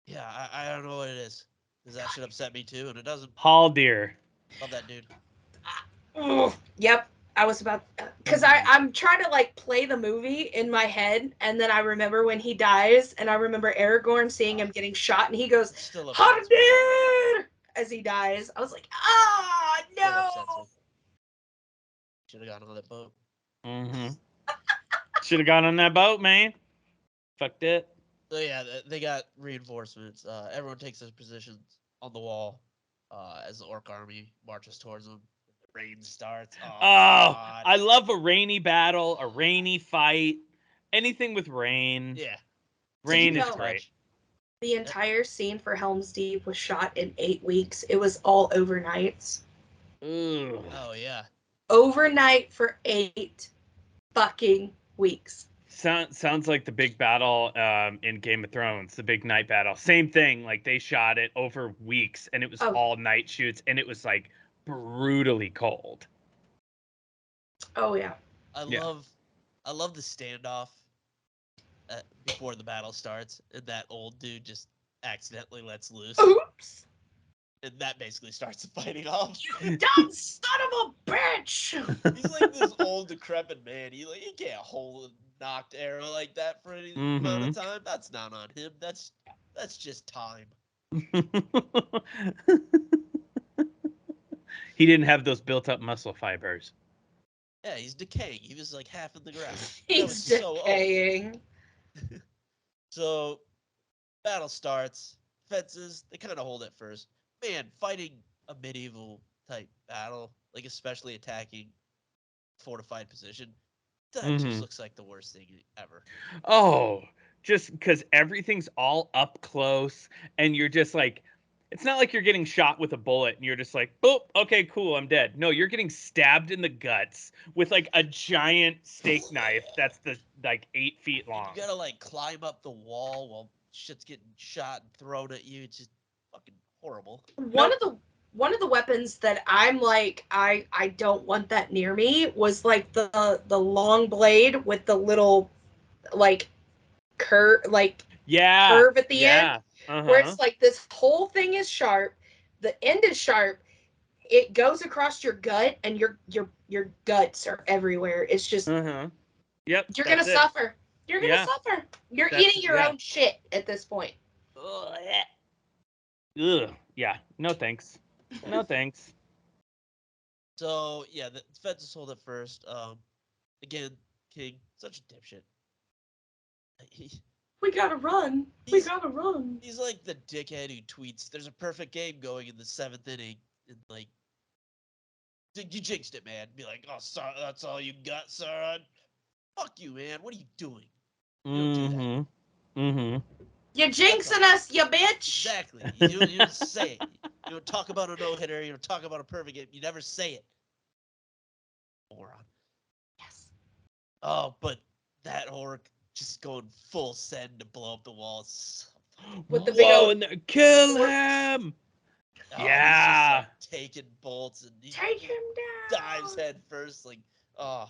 Yeah, I don't know what it is. Because that should upset me too, and it doesn't. Haldir. Love that dude. Yep. I was about because I'm trying to like play the movie in my head, and then I remember when he dies, and I remember Aragorn seeing him getting shot, and he goes, It still upsets me. "Haldir!" as he dies. I was like, "Ah, Still no!" upsets me. Should have gone on that boat. Mm-hmm. Should have gone on that boat, man. Fucked it. So yeah, they got reinforcements. Everyone takes their positions on the wall as the orc army marches towards them. The rain starts. Oh, God. I love a rainy battle, a rainy fight, anything with rain. Yeah. Rain is know- great. The entire scene for Helm's Deep was shot in 8 weeks. It was all overnights. Ugh. Oh yeah. Overnight for 8 fucking weeks. Sounds like the big battle in Game of Thrones, the big night battle. Same thing. Like they shot it over weeks, and it was all night shoots, and it was like brutally cold. Oh yeah. I love the standoff before the battle starts, and that old dude just accidentally lets loose, Oops. and that basically starts the fighting off. You dumb son of a bitch! He's like this old decrepit man. He can't hold knocked arrow like that for any amount of time. That's not on him. That's just time. He didn't have those built-up muscle fibers. Yeah, he's decaying. He was like half in the ground. He's decaying. So, battle starts. Fences, they kind of hold at first. Man, fighting a medieval type battle, like especially attacking fortified position, that just looks like the worst thing ever. Oh, just because everything's all up close and you're just like, it's not like you're getting shot with a bullet and you're just like, boop, okay, cool, I'm dead. No, you're getting stabbed in the guts with like a giant steak knife that's like 8 feet long. And you gotta like climb up the wall while shit's getting shot and thrown at you. It's just fucking horrible. One of the weapons that I'm like, I don't want that near me was like the long blade with the little like curve curve at the end, where it's like this whole thing is sharp, the end is sharp, it goes across your gut, and your guts are everywhere. It's just Yep, you're gonna suffer. You're gonna suffer. You're eating your own shit at this point. Ugh. Yeah. No thanks. No thanks. So yeah, the fences hold at first. Again, King, such a dipshit. We gotta run. We gotta run. He's like the dickhead who tweets, "There's a perfect game going in the 7th inning," and like, you jinxed it, man. Be like, "Oh, sorry, that's all you got, son." Fuck you, man. What are you doing? You don't do that. You're jinxing us, you bitch. Exactly. You don't say it. You don't talk about a no-hitter. You don't talk about a perfect game. You never say it. Moron. Yes. Oh, but that horror just going full send to blow up the walls. With the big old kill him. Oh, Yeah. he's just, like, taking bolts and he take him down. dives head first. Like, oh,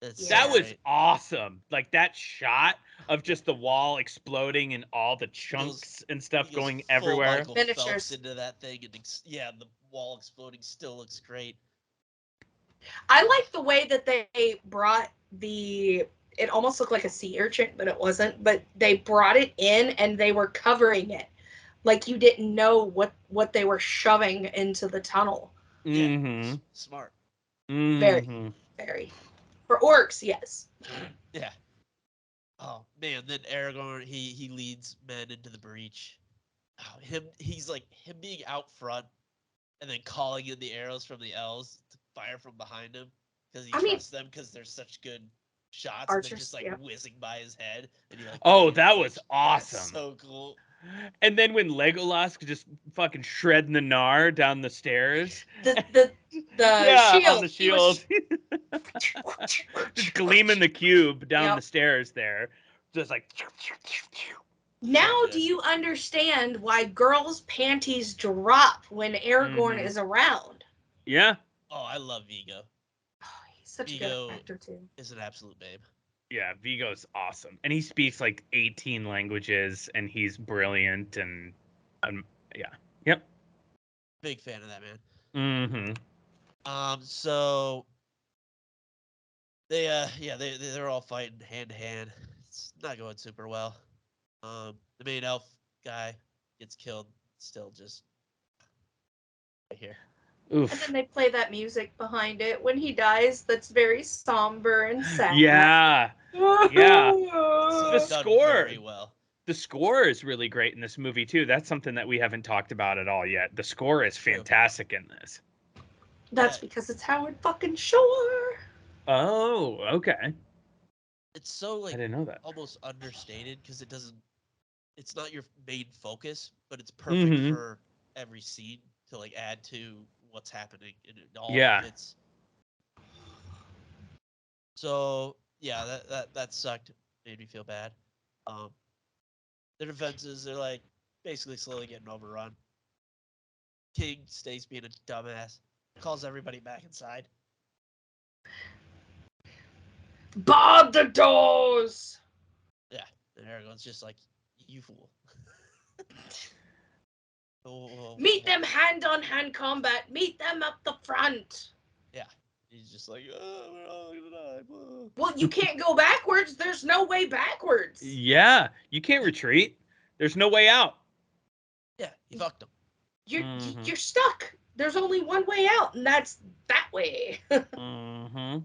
that was awesome. Like that shot of just the wall exploding and all the chunks and stuff going everywhere. Michael Phelps into that thing, and the wall exploding still looks great. I like the way that they brought it almost looked like a sea urchin, but it wasn't. But they brought it in and they were covering it. Like you didn't know what they were shoving into the tunnel. Yeah. Smart. Very, very. For orcs, yes. Yeah. Oh man, then Aragorn he leads men into the breach. Oh, he's like him being out front and then calling in the arrows from the elves to fire from behind him because he trusts them because they're such good shots. Archers, and they're just like whizzing by his head. And he like, that was awesome. That's so cool. And then when Legolas could just fucking shredding the gnar down the stairs. The shield. On the shield. Just gleaming the cube down the stairs there. Just like. Now do you understand why girls' panties drop when Aragorn is around? Yeah. Oh, I love Vigo. Oh, he's such a good actor too. Is an absolute babe. Yeah, Vigo's awesome. And he speaks like 18 languages and he's brilliant and yeah. Yep. Big fan of that man. So they're all fighting hand to hand. It's not going super well. The main elf guy gets killed still just right here. Oof. And then they play that music behind it when he dies that's very somber and sad. Yeah. Yeah. The score. Very well. The score is really great in this movie too. That's something that we haven't talked about at all yet. The score is fantastic in this. That's because it's Howard fucking Shore. Oh, okay. It's so like I didn't know that. Almost understated because it's not your main focus, but it's perfect for every scene to like add to what's happening and it all fits. So yeah, that sucked. Made me feel bad. Their defenses, they're like basically slowly getting overrun. King stays being a dumbass, calls everybody back inside. Bar the doors! Yeah, and Aragorn's just like, you fool. Meet them hand-on-hand combat. Meet them up the front. Yeah. He's just like, oh, we're all gonna die. Whoa. Well, you can't go backwards. There's no way backwards. Yeah, you can't retreat. There's no way out. Yeah, he fucked him. You're stuck. There's only one way out, and that's that way. Mm-hmm.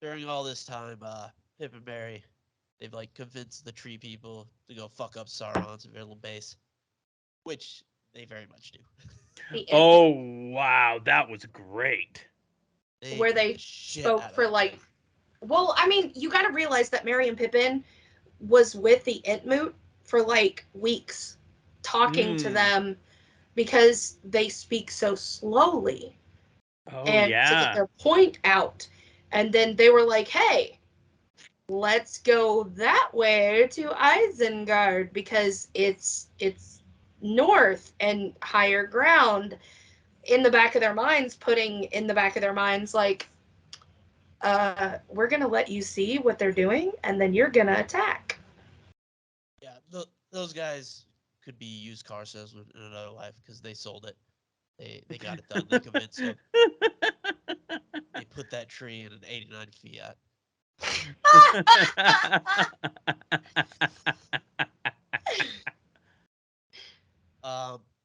During all this time, Pip and Merry, they've like convinced the tree people to go fuck up Sauron's little base, which they very much do. Oh wow, that was great. Where beat they the shit spoke out of for that like, thing. well, I mean, you got to realize that Merry and Pippin was with the Entmoot for like weeks, talking to them because they speak so slowly Oh and to get yeah. their point out. And then they were like, hey, let's go that way to Isengard because it's north and higher ground. In the back of their minds, putting in the back of their minds like, we're gonna let you see what they're doing and then you're gonna attack. Yeah, those guys could be used car salesmen in another life because they sold it. They got it done. They convinced them. They put that tree in an 89 Fiat.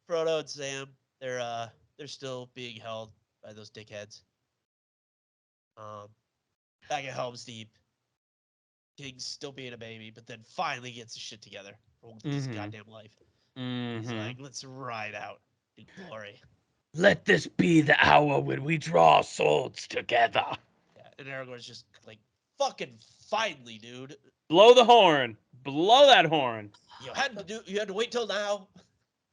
Frodo and Sam, they're still being held by those dickheads. Back at Helm's Deep, King's still being a baby, but then finally gets his shit together for his goddamn life. He's like, let's ride out in glory. Let this be the hour when we draw swords together. Yeah, and Aragorn's just like, fucking finally, dude. Blow the horn. Blow that horn. You had to wait till now.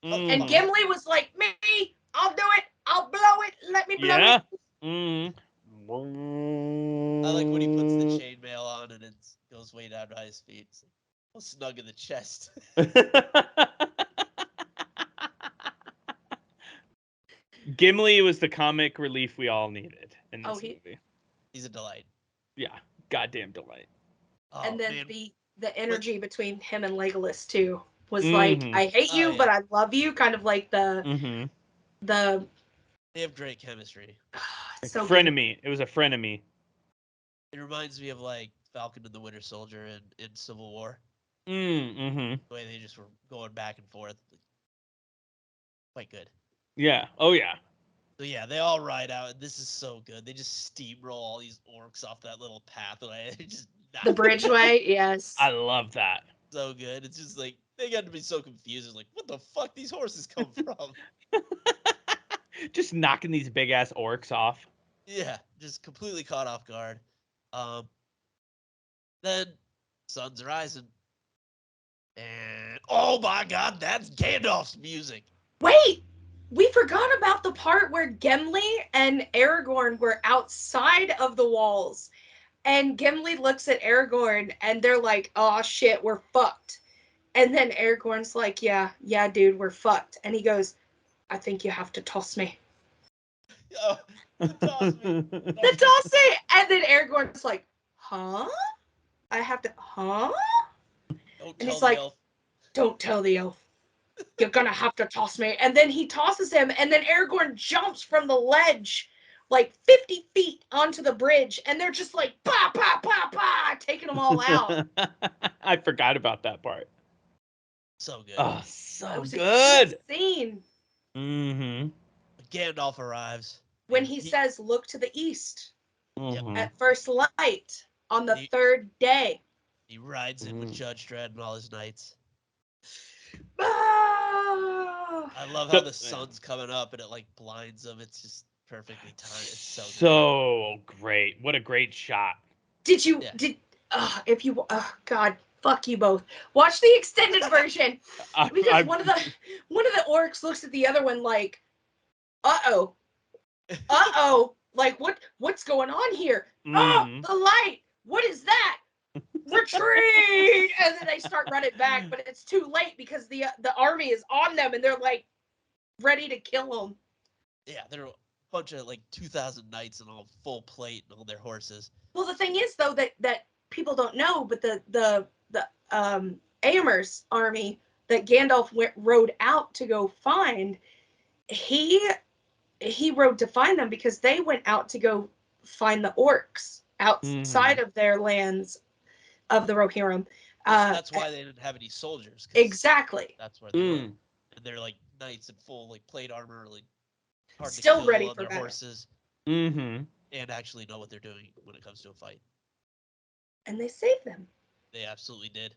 And Gimli was like, me, I'll do it. I'll blow it. Let me blow Yeah. it. I like when he puts the chainmail on and it goes way down by his feet. It's like, all snug in the chest. Gimli was the comic relief we all needed in this movie. He's a delight. Yeah, goddamn delight. Oh, And then man. the energy between him and Legolas too was like, I hate you, but I love you. Kind of like the They have great chemistry. So frenemy. Good. It was a frenemy. It reminds me of like Falcon and the Winter Soldier in Civil War. The way they just were going back and forth. Quite good. Yeah. Oh yeah. So yeah, they all ride out, and this is so good. They just steamroll all these orcs off that little pathway. Just the bridgeway, yes. I love that. So good. It's just like they got to be so confused. It's like, what the fuck these horses come from? Just knocking these big ass orcs off. Yeah, just completely caught off guard. Then sun's rising, and oh my god, that's Gandalf's music. Wait, we forgot about the part where Gimli and Aragorn were outside of the walls. And Gimli looks at Aragorn and they're like, oh shit, we're fucked. And then Aragorn's like, yeah, dude, we're fucked. And he goes, I think you have to toss me. The toss me. The toss me. And then Aragorn's like, huh? I have to, huh? And he's like, don't tell the elf. You're gonna have to toss me. And then he tosses him, and then Aragorn jumps from the ledge like 50 feet onto the bridge, and they're just like, bah, bah, bah, bah, taking them all out. I forgot about that part. So good. Oh, so good. good. Scene. Gandalf arrives. When he says, look to the east Mm-hmm. at first light on the third day. He rides in with Judge Dredd and all his knights. I love how the sun's coming up and it like blinds them. It's just perfectly timed. It's so good. Great. What a great shot. Did you if you God, fuck you both. Watch the extended version. Because one of the orcs looks at the other one like, uh-oh. Like what's going on here? Oh, the light. What is that? Retreat! And then they start running back, but it's too late because the army is on them and they're like ready to kill them. Yeah, they're a bunch of like 2,000 knights and all full plate and all their horses. Well, the thing is though that people don't know, but the Aemyr's army that Gandalf rode out to go find, he rode to find them because they went out to go find the orcs outside of their lands of the Rohirrim. That's why they didn't have any soldiers. Exactly. That's where they were. And they're like knights in full like plate armor, like hard Still to kill ready on for their battle. horses, Mm-hmm. and actually know what they're doing when it comes to a fight. And they saved them. They absolutely did.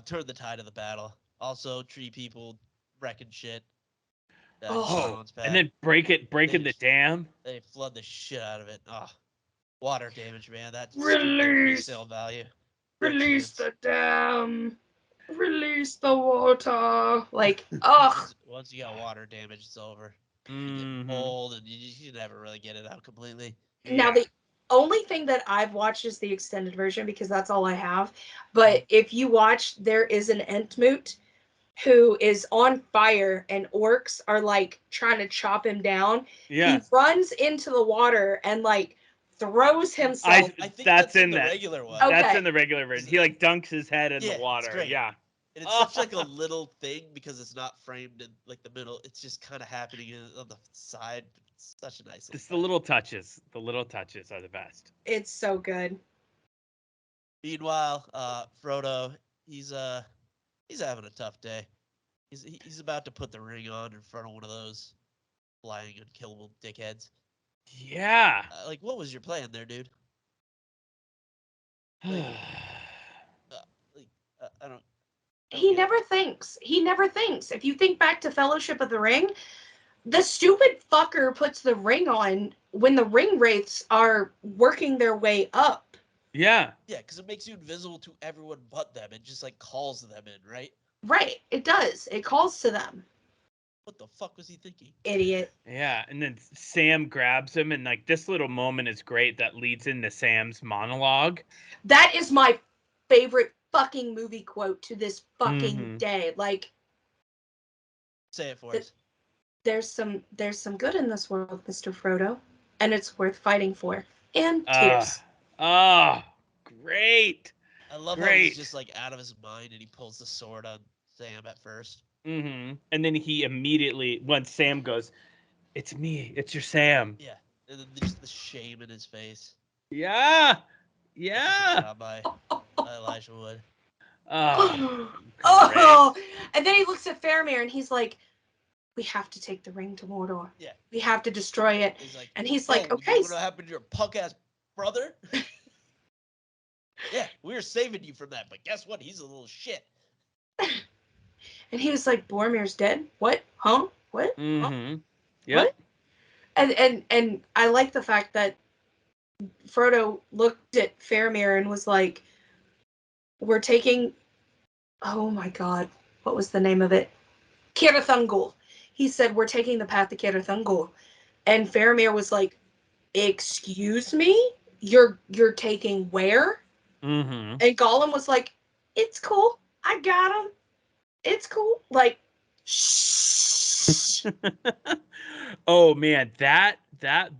Turn the tide of the battle. Also, tree people wrecking shit. And then breaking the dam. They flood the shit out of it. Oh, water damage, man. That's Release resale value. Release the dam. Release the water. Like, ugh. Once you got water damage, it's over. You Mm-hmm. get mold, and you never really get it out completely. Now, the only thing that I've watched is the extended version because that's all I have. But if you watch, there is an Entmoot who is on fire and orcs are like trying to chop him down. Yeah. He runs into the water and like throws himself. I think that's in the that. regular one. Okay. That's in the regular version. He like dunks his head in the water. It's great. Yeah. And it's such like a little thing because it's not framed in like the middle. It's just kind of happening on the side. It's such a nice. Just the little touches. The little touches are the best. It's so good. Meanwhile, Frodo, he's having a tough day. He's about to put the ring on in front of one of those flying unkillable dickheads. Yeah. Like, what was your plan there, dude? I don't. He never thinks. He never thinks. If you think back to Fellowship of the Ring, the stupid fucker puts the ring on when the ring wraiths are working their way up. Yeah. Yeah, because it makes you invisible to everyone but them. It just like calls them in, right? Right. It does. It calls to them. What the fuck was he thinking? Idiot. Yeah, and then Sam grabs him, and like this little moment is great that leads into Sam's monologue. That is my favorite fucking movie quote to this fucking day. Like, say it for us. There's some good in this world, Mr. Frodo, and it's worth fighting for. And tears. Great. I love how he's just like out of his mind, and he pulls the sword on Sam at first. And then he immediately, when Sam goes, "It's me, it's your Sam." Yeah, and then just the shame in his face. Yeah. By Elijah Wood. And then he looks at Faramir and he's like, "We have to take the ring to Mordor. Yeah, we have to destroy it." He's like, "Okay, what's gonna happen to your punk ass brother?" Yeah, we were saving you from that, but guess what? He's a little shit. And he was like, "Boromir's dead? What? Huh? What? Yep. What?" And I like the fact that Frodo looked at Faramir and was like, "We're taking," oh my god, what was the name of it? Cirith Ungol. He said, "We're taking the path to Cirith Ungol." And Faramir was like, "Excuse me? You're taking where?" And Gollum was like, "It's cool. I got him. It's cool." Like, shh. Oh man, that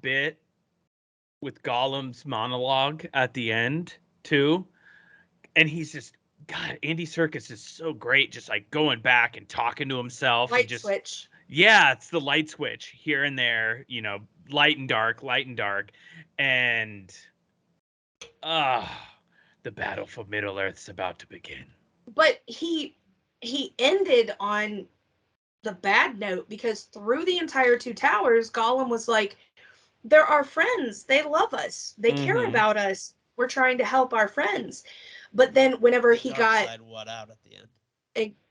bit with Gollum's monologue at the end too, and he's just, God, Andy Serkis is so great, just like going back and talking to himself. Light and just, switch. Yeah, it's the light switch here and there, light and dark, and the battle for Middle Earth's about to begin. But he ended on the bad note because through the entire Two Towers, Gollum was like, "They're our friends. They love us. They care about us. We're trying to help our friends." But then whenever he got side won out at the end.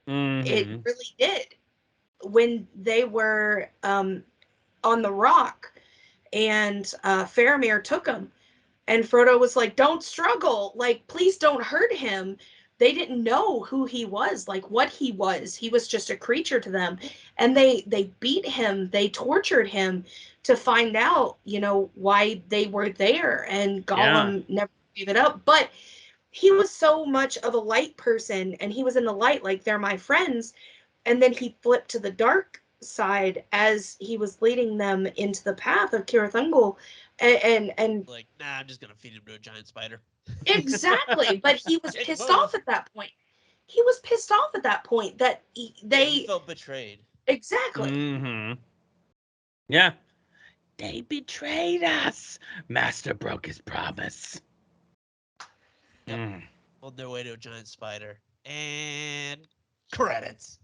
It really did. When they were on the rock and Faramir took him, and Frodo was like, "Don't struggle. Like, please don't hurt him." They didn't know who he was, like what he was. He was just a creature to them. And they beat him, they tortured him to find out, why they were there. And Gollum never gave it up. But he was so much of a light person, and he was in the light, like, they're my friends. And then he flipped to the dark side as he was leading them into the path of Cirith Ungol. And like, nah, I'm just gonna feed him to a giant spider. Exactly. But he was pissed off at that point. He was pissed off at that point that he felt betrayed. Exactly. Yeah. They betrayed us. Master broke his promise. Yep. On their way to a giant spider. And credits.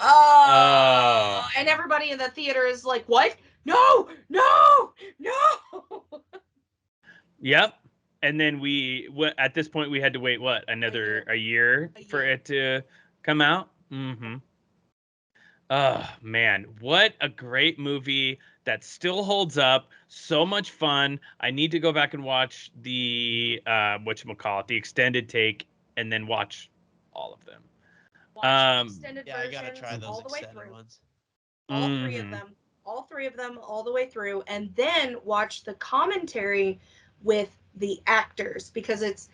Oh, and everybody in the theater is like, what? No, no, no. Yep. And then at this point we had to wait a year for it to come out. Mm-hmm. Oh man, what a great movie that still holds up. So much fun. I need to go back and watch the whatchamacallit, the extended take, and then watch all of them. Watch the extended I gotta versions try those all the way extended through. ones. All three of them. All three of them all the way through. And then watch the commentary with the actors because it's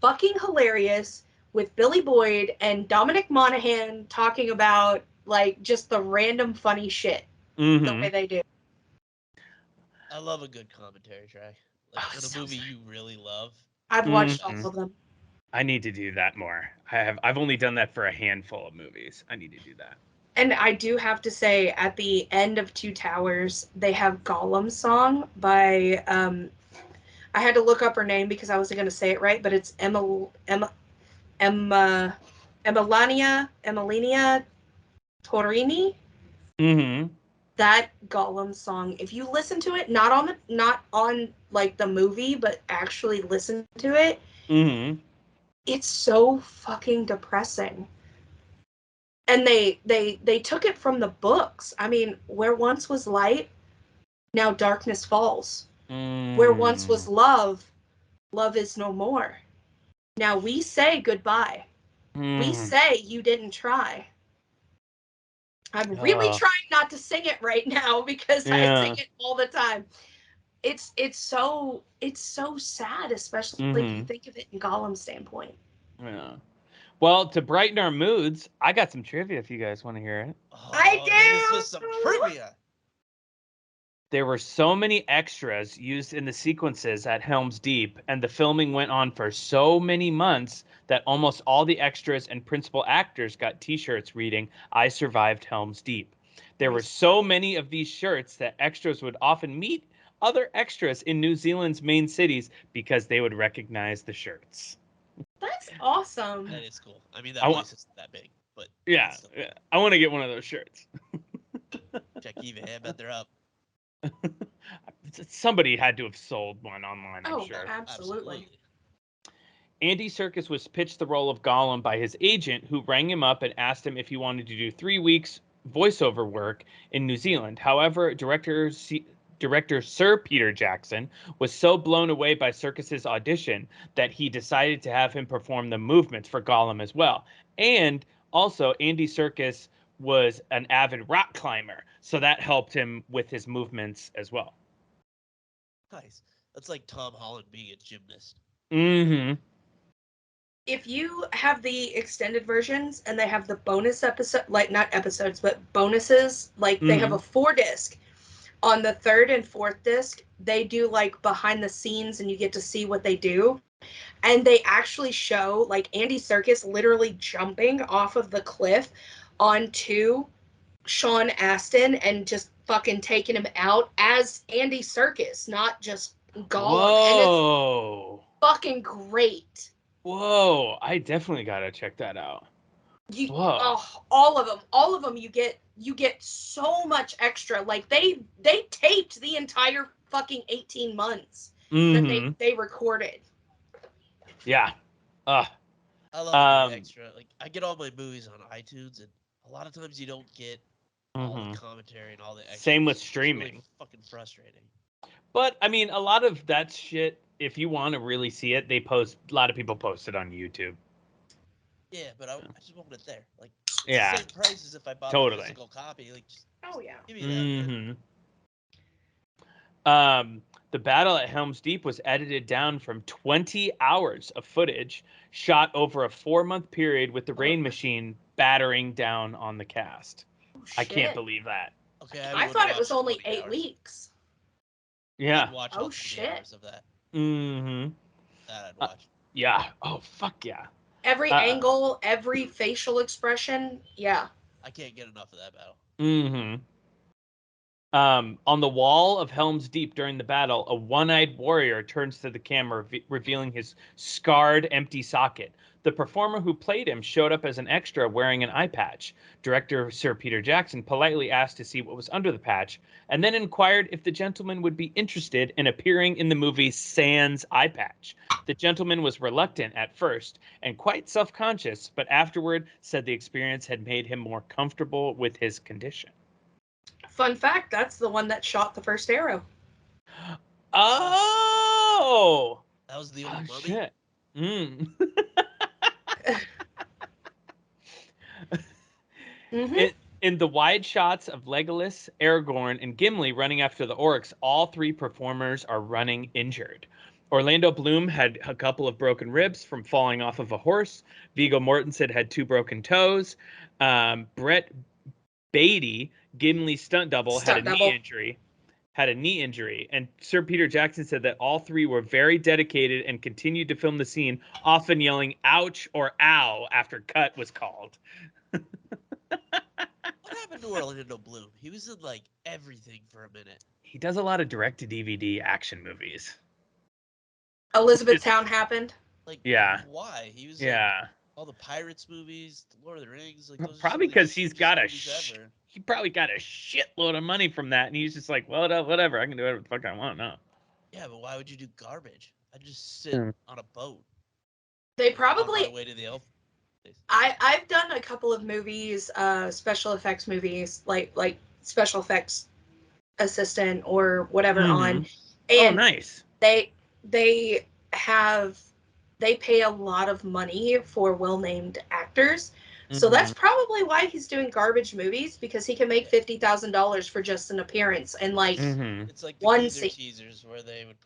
fucking hilarious with Billy Boyd and Dominic Monaghan talking about like just the random funny shit the way they do. I love a good commentary track. Like in a movie you really love. I've watched all of them. I need to do that more. I've only done that for a handful of movies. I need to do that. And I do have to say, at the end of Two Towers, they have Gollum song by I had to look up her name because I wasn't going to say it right, but it's Emilinia Torini. Mm-hmm. That Gollum song, if you listen to it, not on like the movie, but actually listen to it, it's so fucking depressing. And they took it from the books. I mean, where once was light, now darkness falls. Where once was love, love is no more. Now we say goodbye. We say you didn't try. I'm really trying not to sing it right now because I sing it all the time. It's so sad, especially if you think of it in Gollum's standpoint. Yeah. Well, to brighten our moods, I got some trivia if you guys want to hear it. I do. Hit us with some trivia. There were so many extras used in the sequences at Helm's Deep, and the filming went on for so many months that almost all the extras and principal actors got t-shirts reading, "I survived Helm's Deep." There were so many of these shirts that extras would often meet other extras in New Zealand's main cities because they would recognize the shirts. That's awesome. That is cool. I mean, that place isn't that big, but yeah, I want to get one of those shirts. Check eBay. I bet they're up. Somebody had to have sold one online, I'm sure. Absolutely. Andy Serkis was pitched the role of Gollum by his agent, who rang him up and asked him if he wanted to do 3 weeks voiceover work in New Zealand. However, director Sir Peter Jackson was so blown away by Serkis's audition that he decided to have him perform the movements for Gollum as well. And also, Andy Serkis was an avid rock climber, so that helped him with his movements as well. Nice. That's like Tom Holland being a gymnast. If you have the extended versions and they have the bonus episode, like not episodes, but bonuses, like they have a 4-disc. On the 3rd and 4th disc, they do like behind the scenes and you get to see what they do. And they actually show like Andy Serkis literally jumping off of the cliff onto Sean Astin and just fucking taking him out as Andy Serkis, not just Gollum. Whoa. And it's fucking great. Whoa, I definitely gotta check that out. All of them. You get so much extra. Like they taped the entire fucking 18 months that they recorded. Yeah. I love a good extra. Like I get all my movies on iTunes, and a lot of times you don't get all the commentary and all the extras. Same with streaming. It's really fucking frustrating. But I mean, a lot of that shit, if you want to really see it, a lot of people post it on YouTube. Yeah, but I just want it there. Like it's the same price as if I bought the physical copy. Like just give me that. The battle at Helm's Deep was edited down from 20 hours of footage shot over a 4-month period with the rain machine battering down on the cast. I can't believe that. Okay, I thought it was only 8 weeks. Yeah. I'd watch all 20 hours of that. That I'd watch. Yeah. Oh, fuck yeah. Every angle, every facial expression. Yeah. I can't get enough of that battle. On the wall of Helm's Deep during the battle, a one-eyed warrior turns to the camera, revealing his scarred, empty socket. The performer who played him showed up as an extra wearing an eye patch. Director Sir Peter Jackson politely asked to see what was under the patch, and then inquired if the gentleman would be interested in appearing in the movie Sans Eye Patch. The gentleman was reluctant at first and quite self-conscious, but afterward said the experience had made him more comfortable with his condition. Fun fact, that's the one that shot the first arrow. Oh! That was the Oh, old mummy. shit. Mm-hmm. In the wide shots of Legolas, Aragorn, and Gimli running after the orcs, all three performers are running injured. Orlando Bloom had a couple of broken ribs from falling off of a horse. Viggo Mortensen had 2 broken toes. Brett Beatty, Gimli's stunt double, had a knee injury. And Sir Peter Jackson said that all three were very dedicated and continued to film the scene, often yelling "ouch" or "ow" after cut was called. What happened to Orlando Bloom? He was in like everything for a minute. He does a lot of direct-to-DVD action movies. Elizabethtown happened. Like, Yeah. why? He was like Yeah. all the Pirates movies, the Lord of the Rings. Like, those Probably because he's got ever. he probably got a shitload of money from that, and he's just like, well, whatever, I can do whatever the fuck I want now. Yeah, but why would you do garbage? I just sit Hmm. on a boat They on probably. my way to the elf. I've done a couple of movies, special effects movies, like special effects assistant or whatever on, Oh, and nice. they have they pay a lot of money for well-named actors. So that's probably why he's doing garbage movies, because he can make $50,000 for just an appearance and like It's like the one Geezer scene. teasers where they would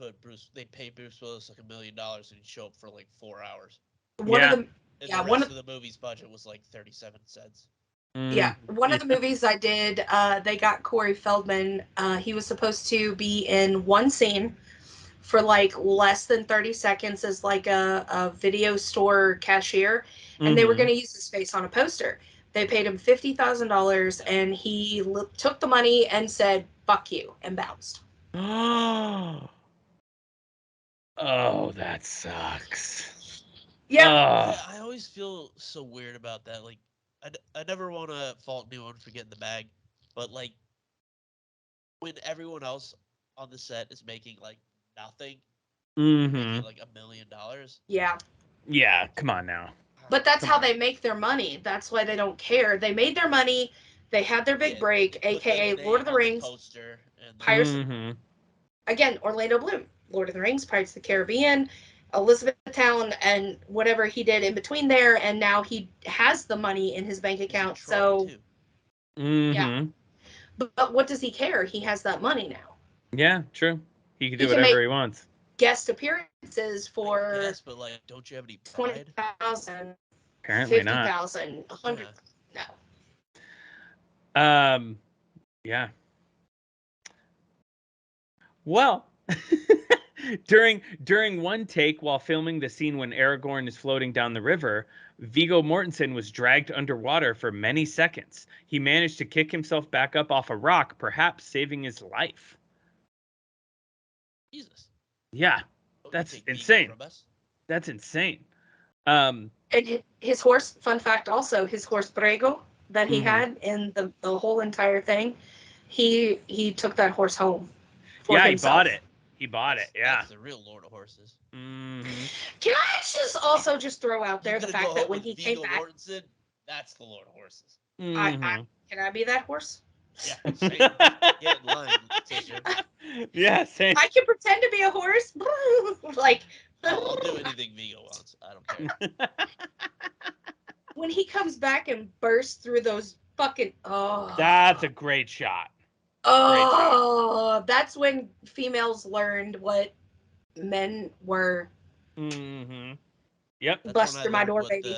they'd pay Bruce Willis like $1 million and he'd show up for like 4 hours. One of the And yeah the one rest of of the movie's budget was like 37 cents. yeah one of the movies I did, they got Corey Feldman. He was supposed to be in one scene for like less than 30 seconds as like a video store cashier, and they were going to use his face on a poster. They paid him $50,000 and he took the money and said fuck you and bounced. Oh, that sucks. Yeah. I always feel so weird about that. Like, I never want to fault anyone for getting the bag, but like when everyone else on the set is making like nothing, making like $1 million. Yeah, come on now. but that's how they make their money. That's why they don't care. They made their money. They had their big break, aka Lord of the Rings, poster, and Pirates. Again, Orlando Bloom, Lord of the Rings, Pirates of the Caribbean, Elizabethtown, and whatever he did in between there, and now he has the money in his bank account. So, yeah. But what does he care? He has that money now. Yeah, true. He can do can whatever make he wants. Guest appearances for Yes, but like, don't you have any pride? 20,000, Apparently not. 50,000, 100. No. Yeah. Well, during one take while filming the scene when Aragorn is floating down the river, Viggo Mortensen was dragged underwater for many seconds. He managed to kick himself back up off a rock, perhaps saving his life. Jesus. Yeah, that's insane. That's insane. And his horse, fun fact also, his horse Brego that he had in the whole entire thing, he took that horse home for himself. He bought it. Yeah. That's the real Lord of Horses. Can I just throw out there the fact that when he came back, Mortensen, that's the Lord of Horses. Can I be that horse? Yeah, same. Get in line, sister. Yeah, same. I can pretend to be a horse. Like, I'll do anything Viggo wants. I don't care. When he comes back and bursts through those fucking That's a great shot. That's when females learned what men were. Yep. That's Bust when through I my learned door, baby.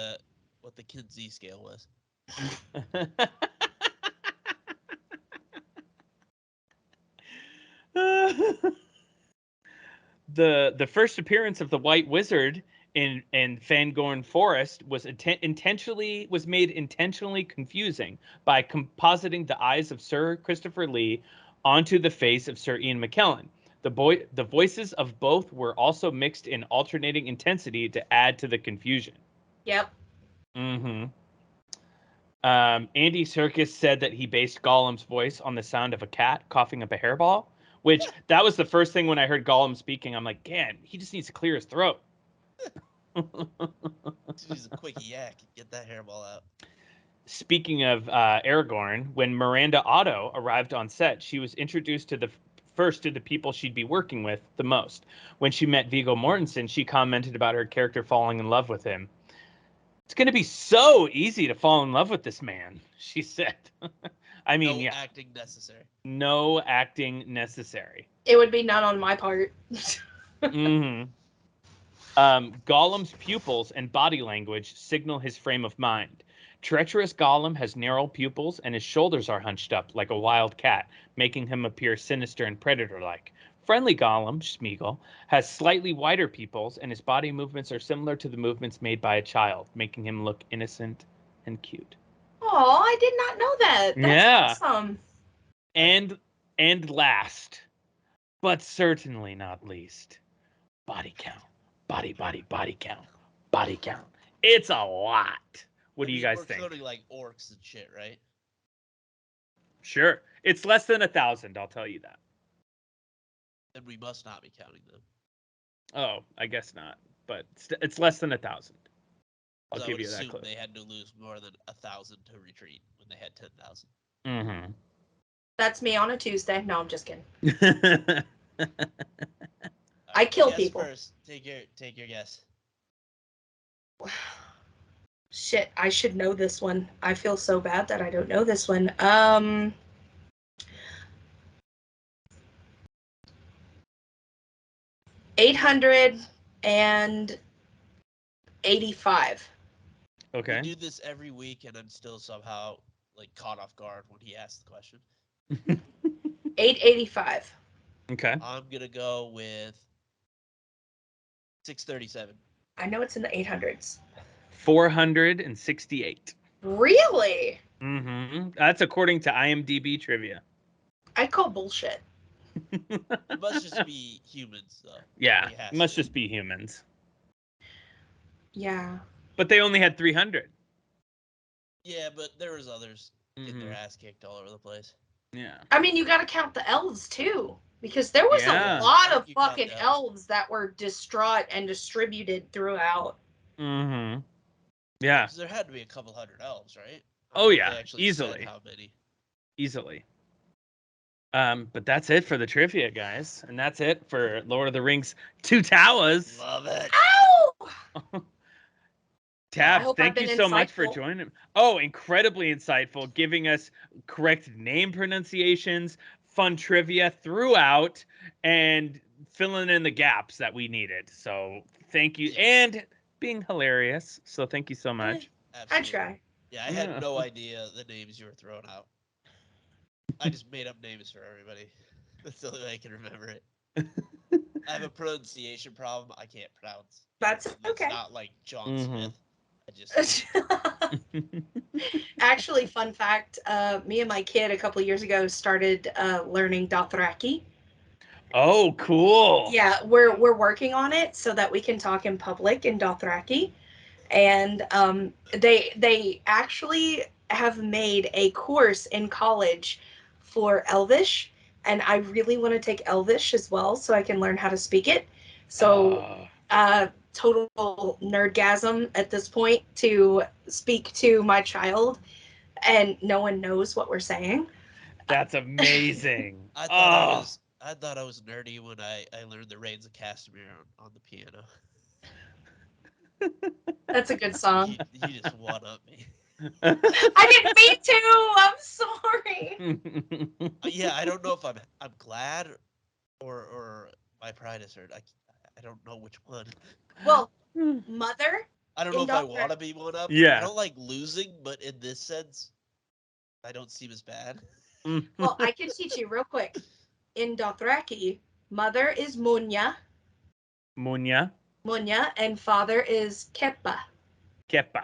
What the Kinsey scale was. The first appearance of the White Wizard in Fangorn Forest was made intentionally confusing by compositing the eyes of Sir Christopher Lee onto the face of Sir Ian McKellen. The voices of both were also mixed in alternating intensity to add to the confusion. Yep. Mm-hmm. Andy Serkis said that he based Gollum's voice on the sound of a cat coughing up a hairball, which that was the first thing when I heard Gollum speaking. I'm like, man, he just needs to clear his throat. Use a quick yak and get that hairball out. Speaking of Aragorn, when Miranda Otto arrived on set, she was introduced to the people she'd be working with the most. When she met Viggo Mortensen, she commented about her character falling in love with him. It's going to be so easy to fall in love with this man, she said. I mean, No yeah. acting necessary. No acting necessary. It would be none on my part. Mm-hmm. Gollum's pupils and body language signal his frame of mind. Treacherous Gollum has narrow pupils and his shoulders are hunched up like a wild cat, making him appear sinister and predator-like. Friendly Gollum, Smeagol, has slightly wider pupils and his body movements are similar to the movements made by a child, making him look innocent and cute. Oh, I did not know that. That's awesome. And last, but certainly not least, body count. Body count. Body count. It's a lot. What do you guys think? We're counting like orcs and shit, right? Sure. It's less than 1,000, I'll tell you that. Then we must not be counting them. Oh, I guess not. But it's less than 1,000. I'll I give would you that assume clue. they had to lose more than 1,000 to retreat when they had 10,000. Mm-hmm. That's me on a Tuesday. No, I'm just kidding. I kill guess people. First. Take your guess. Shit, I should know this one. I feel so bad that I don't know this one. 885. Okay. We do this every week, and I'm still somehow like caught off guard when he asks the question. 885. Okay. I'm gonna go with 637. I know it's in the 800s. 468. Really? Mm-hmm. That's according to IMDb trivia. I call bullshit. It must just be humans, though. Yeah, it must just be humans. Yeah. But they only had 300. Yeah, but there was others getting their ass kicked all over the place. Yeah. I mean, you got to count the elves too, because there was Yeah. a lot of You count fucking the elves that were distraught and distributed throughout. Mm-hmm. Yeah. Because there had to be a couple hundred elves, right? Oh, They yeah. actually Easily. said how many. Easily. But that's it for the trivia, guys. And that's it for Lord of the Rings Two Towers. Love it. Ow! Tabs, hope thank I've been you so much for insightful. joining. Oh, incredibly insightful, giving us correct name pronunciations, fun trivia throughout, and filling in the gaps that we needed. So thank you. Yes. And being hilarious. So thank you so much. I Absolutely. try. Yeah, I had no idea the names you were throwing out. I just made up names for everybody. That's the only way I can remember it. I have a pronunciation problem. I can't pronounce. That's anything that's okay. not like John Mhm. Smith. I just Actually, fun fact, me and my kid a couple years ago started learning Dothraki. Oh, cool. Yeah, we're working on it so that we can talk in public in Dothraki. And they actually have made a course in college for Elvish, and I really want to take Elvish as well so I can learn how to speak it. So total nerdgasm at this point to speak to my child and no one knows what we're saying. That's amazing. I thought I was nerdy when I learned the Reigns of Castamere on the piano. That's a good song. You just one up me. I didn't mean to. I'm sorry. Yeah, I don't know if I'm glad or my pride is hurt. I don't know which one. Well, mother. I don't know in if I Dothraki- want to be one up. Yeah. I don't like losing, but in this sense, I don't seem as bad. Well, I can teach you real quick. In Dothraki, mother is Munya, Munya. and father is Kepa, Kepa.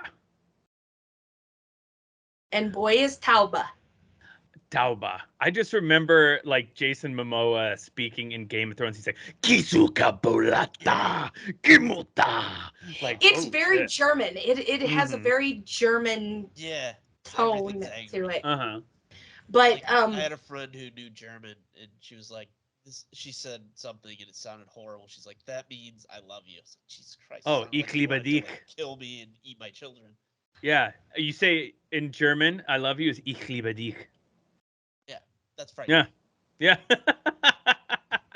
and boy is Tauba. Tauba. I just remember like Jason Momoa speaking in Game of Thrones. He's like, Kisuka bolata, kimuta. Like, It's oh very shit. German. It has a very German Yeah. tone Everything's to angry. it. Uh-huh. But Like, I had a friend who knew German, and she was like, she said something, and it sounded horrible. She's like, "That means I love you." I was like, Jesus Christ! Oh, Sounds ich like you liebe wanted to dich. like kill me and eat my children. Yeah. You say in German, I love you is ich liebe dich. Yeah, that's frightening. Yeah. Yeah.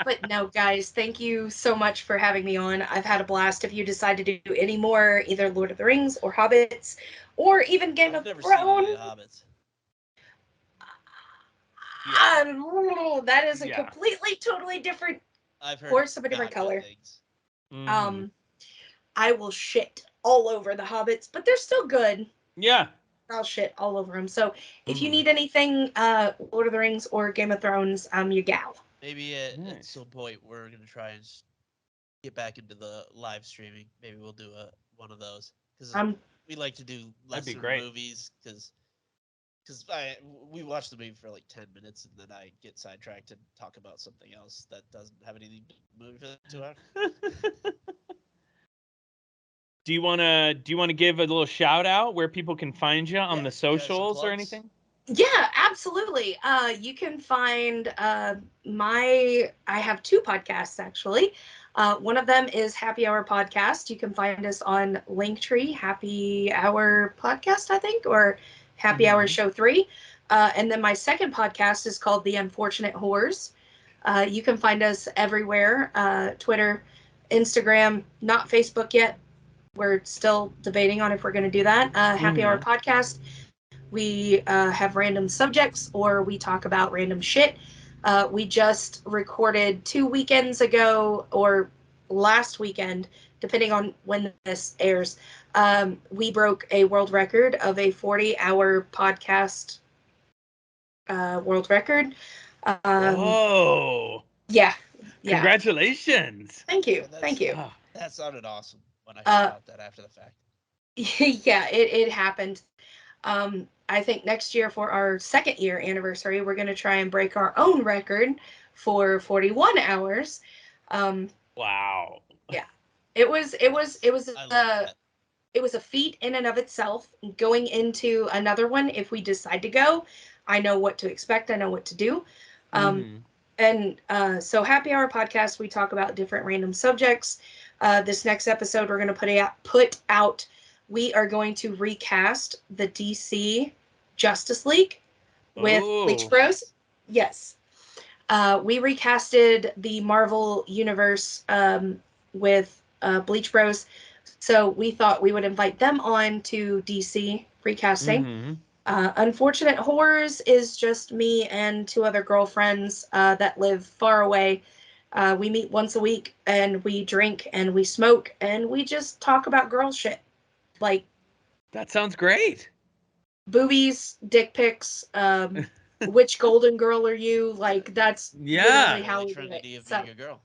But no, guys, thank you so much for having me on. I've had a blast. If you decide to do any more, either Lord of the Rings or Hobbits, or even Game I've of never seen any Thrones, Hobbits. that is a Yeah. completely, totally different I've heard horse of a different not good color. things. Mhm. I will shit all over the Hobbits, but they're still good. Yeah. I'll shit all over them. So if you Mhm. need anything, Lord of the Rings or Game of Thrones, I'm your gal. Maybe at Nice. some point we're gonna try and get back into the live streaming. Maybe we'll do one of those because I'm we like to do That'd be lesser great. movies because we watch the movie for like 10 minutes and then I get sidetracked and talk about something else that doesn't have anything to do with it 2 hours. Do you wanna give a little shout out where people can find you on Yeah, the you got some socials or plugs? anything? Yeah, absolutely. You can find I have two podcasts actually. One of them is Happy Hour Podcast. You can find us on Linktree, Happy Hour Podcast, I think, or Happy Hour Show 3. And then my second podcast is called The Unfortunate Whores. You can find us everywhere, Twitter, Instagram, not Facebook yet. We're still debating on if we're going to do that. Happy Hour Podcast. We have random subjects or we talk about random shit. We just recorded 2 weekends ago or last weekend, depending on when this airs. We broke a world record of a 40-hour podcast world record. Whoa. Yeah. Congratulations. Thank you. Yeah, Thank you. Oh, that sounded awesome when I heard about that after the fact. Yeah, it happened. I think next year for our second year anniversary, we're going to try and break our own record for 41 hours. wow. Yeah, it was I love that. it was a feat in and of itself. Going into another one, if we decide to go, I know what to expect. I know what to do. And so Happy Hour Podcast, we talk about different random subjects. This next episode, we're going to put out. We are going to recast the DC Justice League with Bleach Bros. Yes. We recasted the Marvel Universe with Bleach Bros. So we thought we would invite them on to DC recasting. Unfortunate Horrors is just me and two other girlfriends that live far away. We meet once a week and we drink and we smoke and we just talk about girl shit. Like That sounds great. boobies, dick pics, which golden girl are you? Like that's literally Yeah. how Holy we do it. Trinity of So being a girl.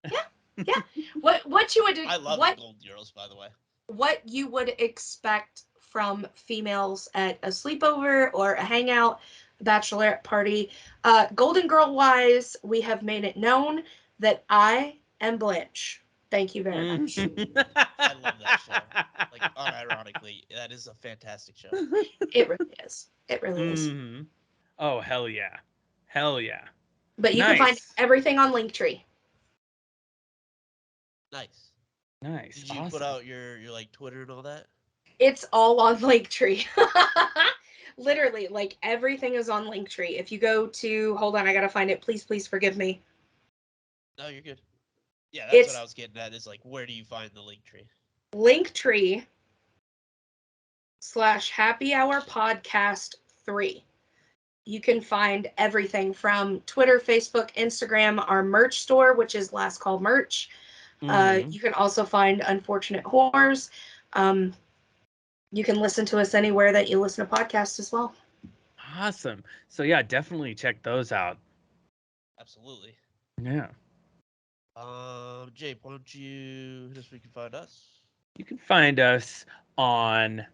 yeah. What you would I love what golden girls, by the way. what you would expect from females at a sleepover or a hangout, bachelorette party. Golden Girl wise, we have made it known that I am Blanche. Thank you very much. I love that show. Like, unironically, that is a fantastic show. It really is. It really is. Oh, hell yeah. Hell yeah. But you can find Nice. everything on Linktree. Nice. Nice. Did you put Awesome. out your like Twitter and all that? It's all on Linktree. Literally, like everything is on Linktree. If you go to, hold on, I gotta find it. Please forgive me. No, you're good. Yeah, that's what It's I was getting at. Is like, where do you find the link tree? Linktree / Happy Hour Podcast 3. You can find everything from Twitter, Facebook, Instagram, our merch store, which is Last Call Merch. You can also find Unfortunate Whores. You can listen to us anywhere that you listen to podcasts as well. Awesome. So yeah, definitely check those out. Absolutely. Yeah. Jake, why don't you just we can find us? You can find us on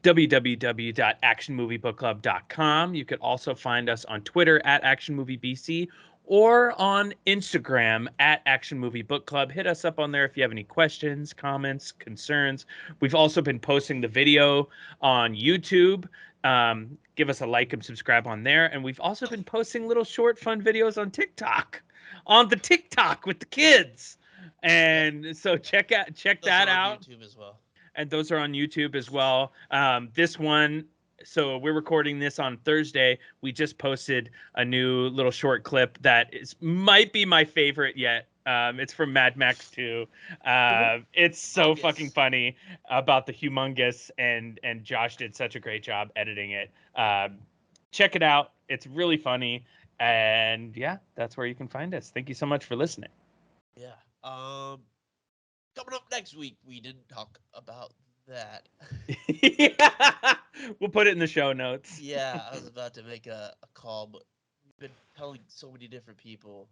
www.actionmoviebookclub.com. You could also find us on Twitter at actionmoviebc or on Instagram at Action Movie Book Club. Hit us up on there if you have any questions, comments, concerns. We've also been posting the video on YouTube. Give us a like and subscribe on there. And we've also been posting little short, fun videos on TikTok, on the TikTok with the kids. And so check that out. YouTube as well. And those are on YouTube as well. This one, so we're recording this on Thursday. We just posted a new little short clip that might be my favorite yet. It's from Mad Max 2. It's so fucking funny about the humongous, and Josh did such a great job editing it. Check it out. It's really funny. And yeah, that's where you can find us. Thank you so much for listening. Yeah. Coming up next week, we didn't talk about that. Yeah. We'll put it in the show notes. Yeah, I was about to make a call, but we've been telling so many different people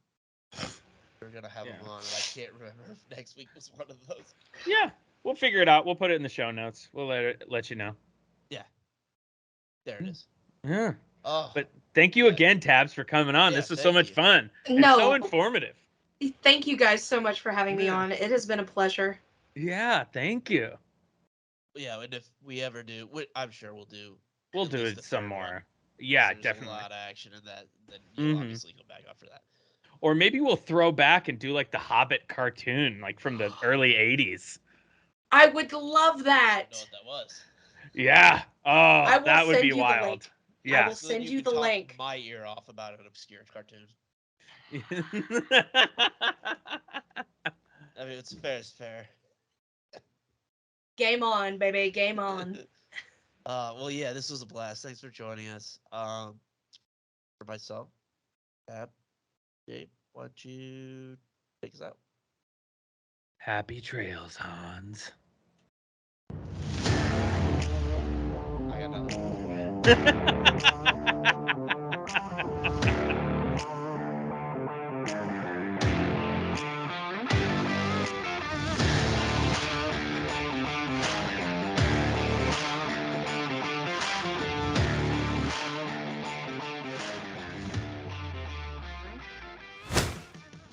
we're going to have them on, and I can't remember if next week was one of those. Yeah, we'll figure it out. We'll put it in the show notes. We'll let you know. Yeah. There it is. Yeah. Oh, but thank you again, Tabs, for coming on. This was so much fun. And so informative. Thank you guys so much for having me on. It has been a pleasure. Yeah, thank you. Yeah, and if we ever do, I'm sure we'll do. We'll do it some more. Yeah, definitely. A lot of action in that. Then you'll obviously go back after that. Or maybe we'll throw back and do like the Hobbit cartoon, like from the early '80s. I would love that. I know what that was. Yeah. Oh, that would be wild. Yeah. I will send you the link. My ear off about an obscure cartoon. I mean, it's fair. It's fair. Game on, baby. Game on. Well, yeah, this was a blast. Thanks for joining us. For myself, Tab, Gabe, why don't you take us out? Happy trails, Hans. I got nothing.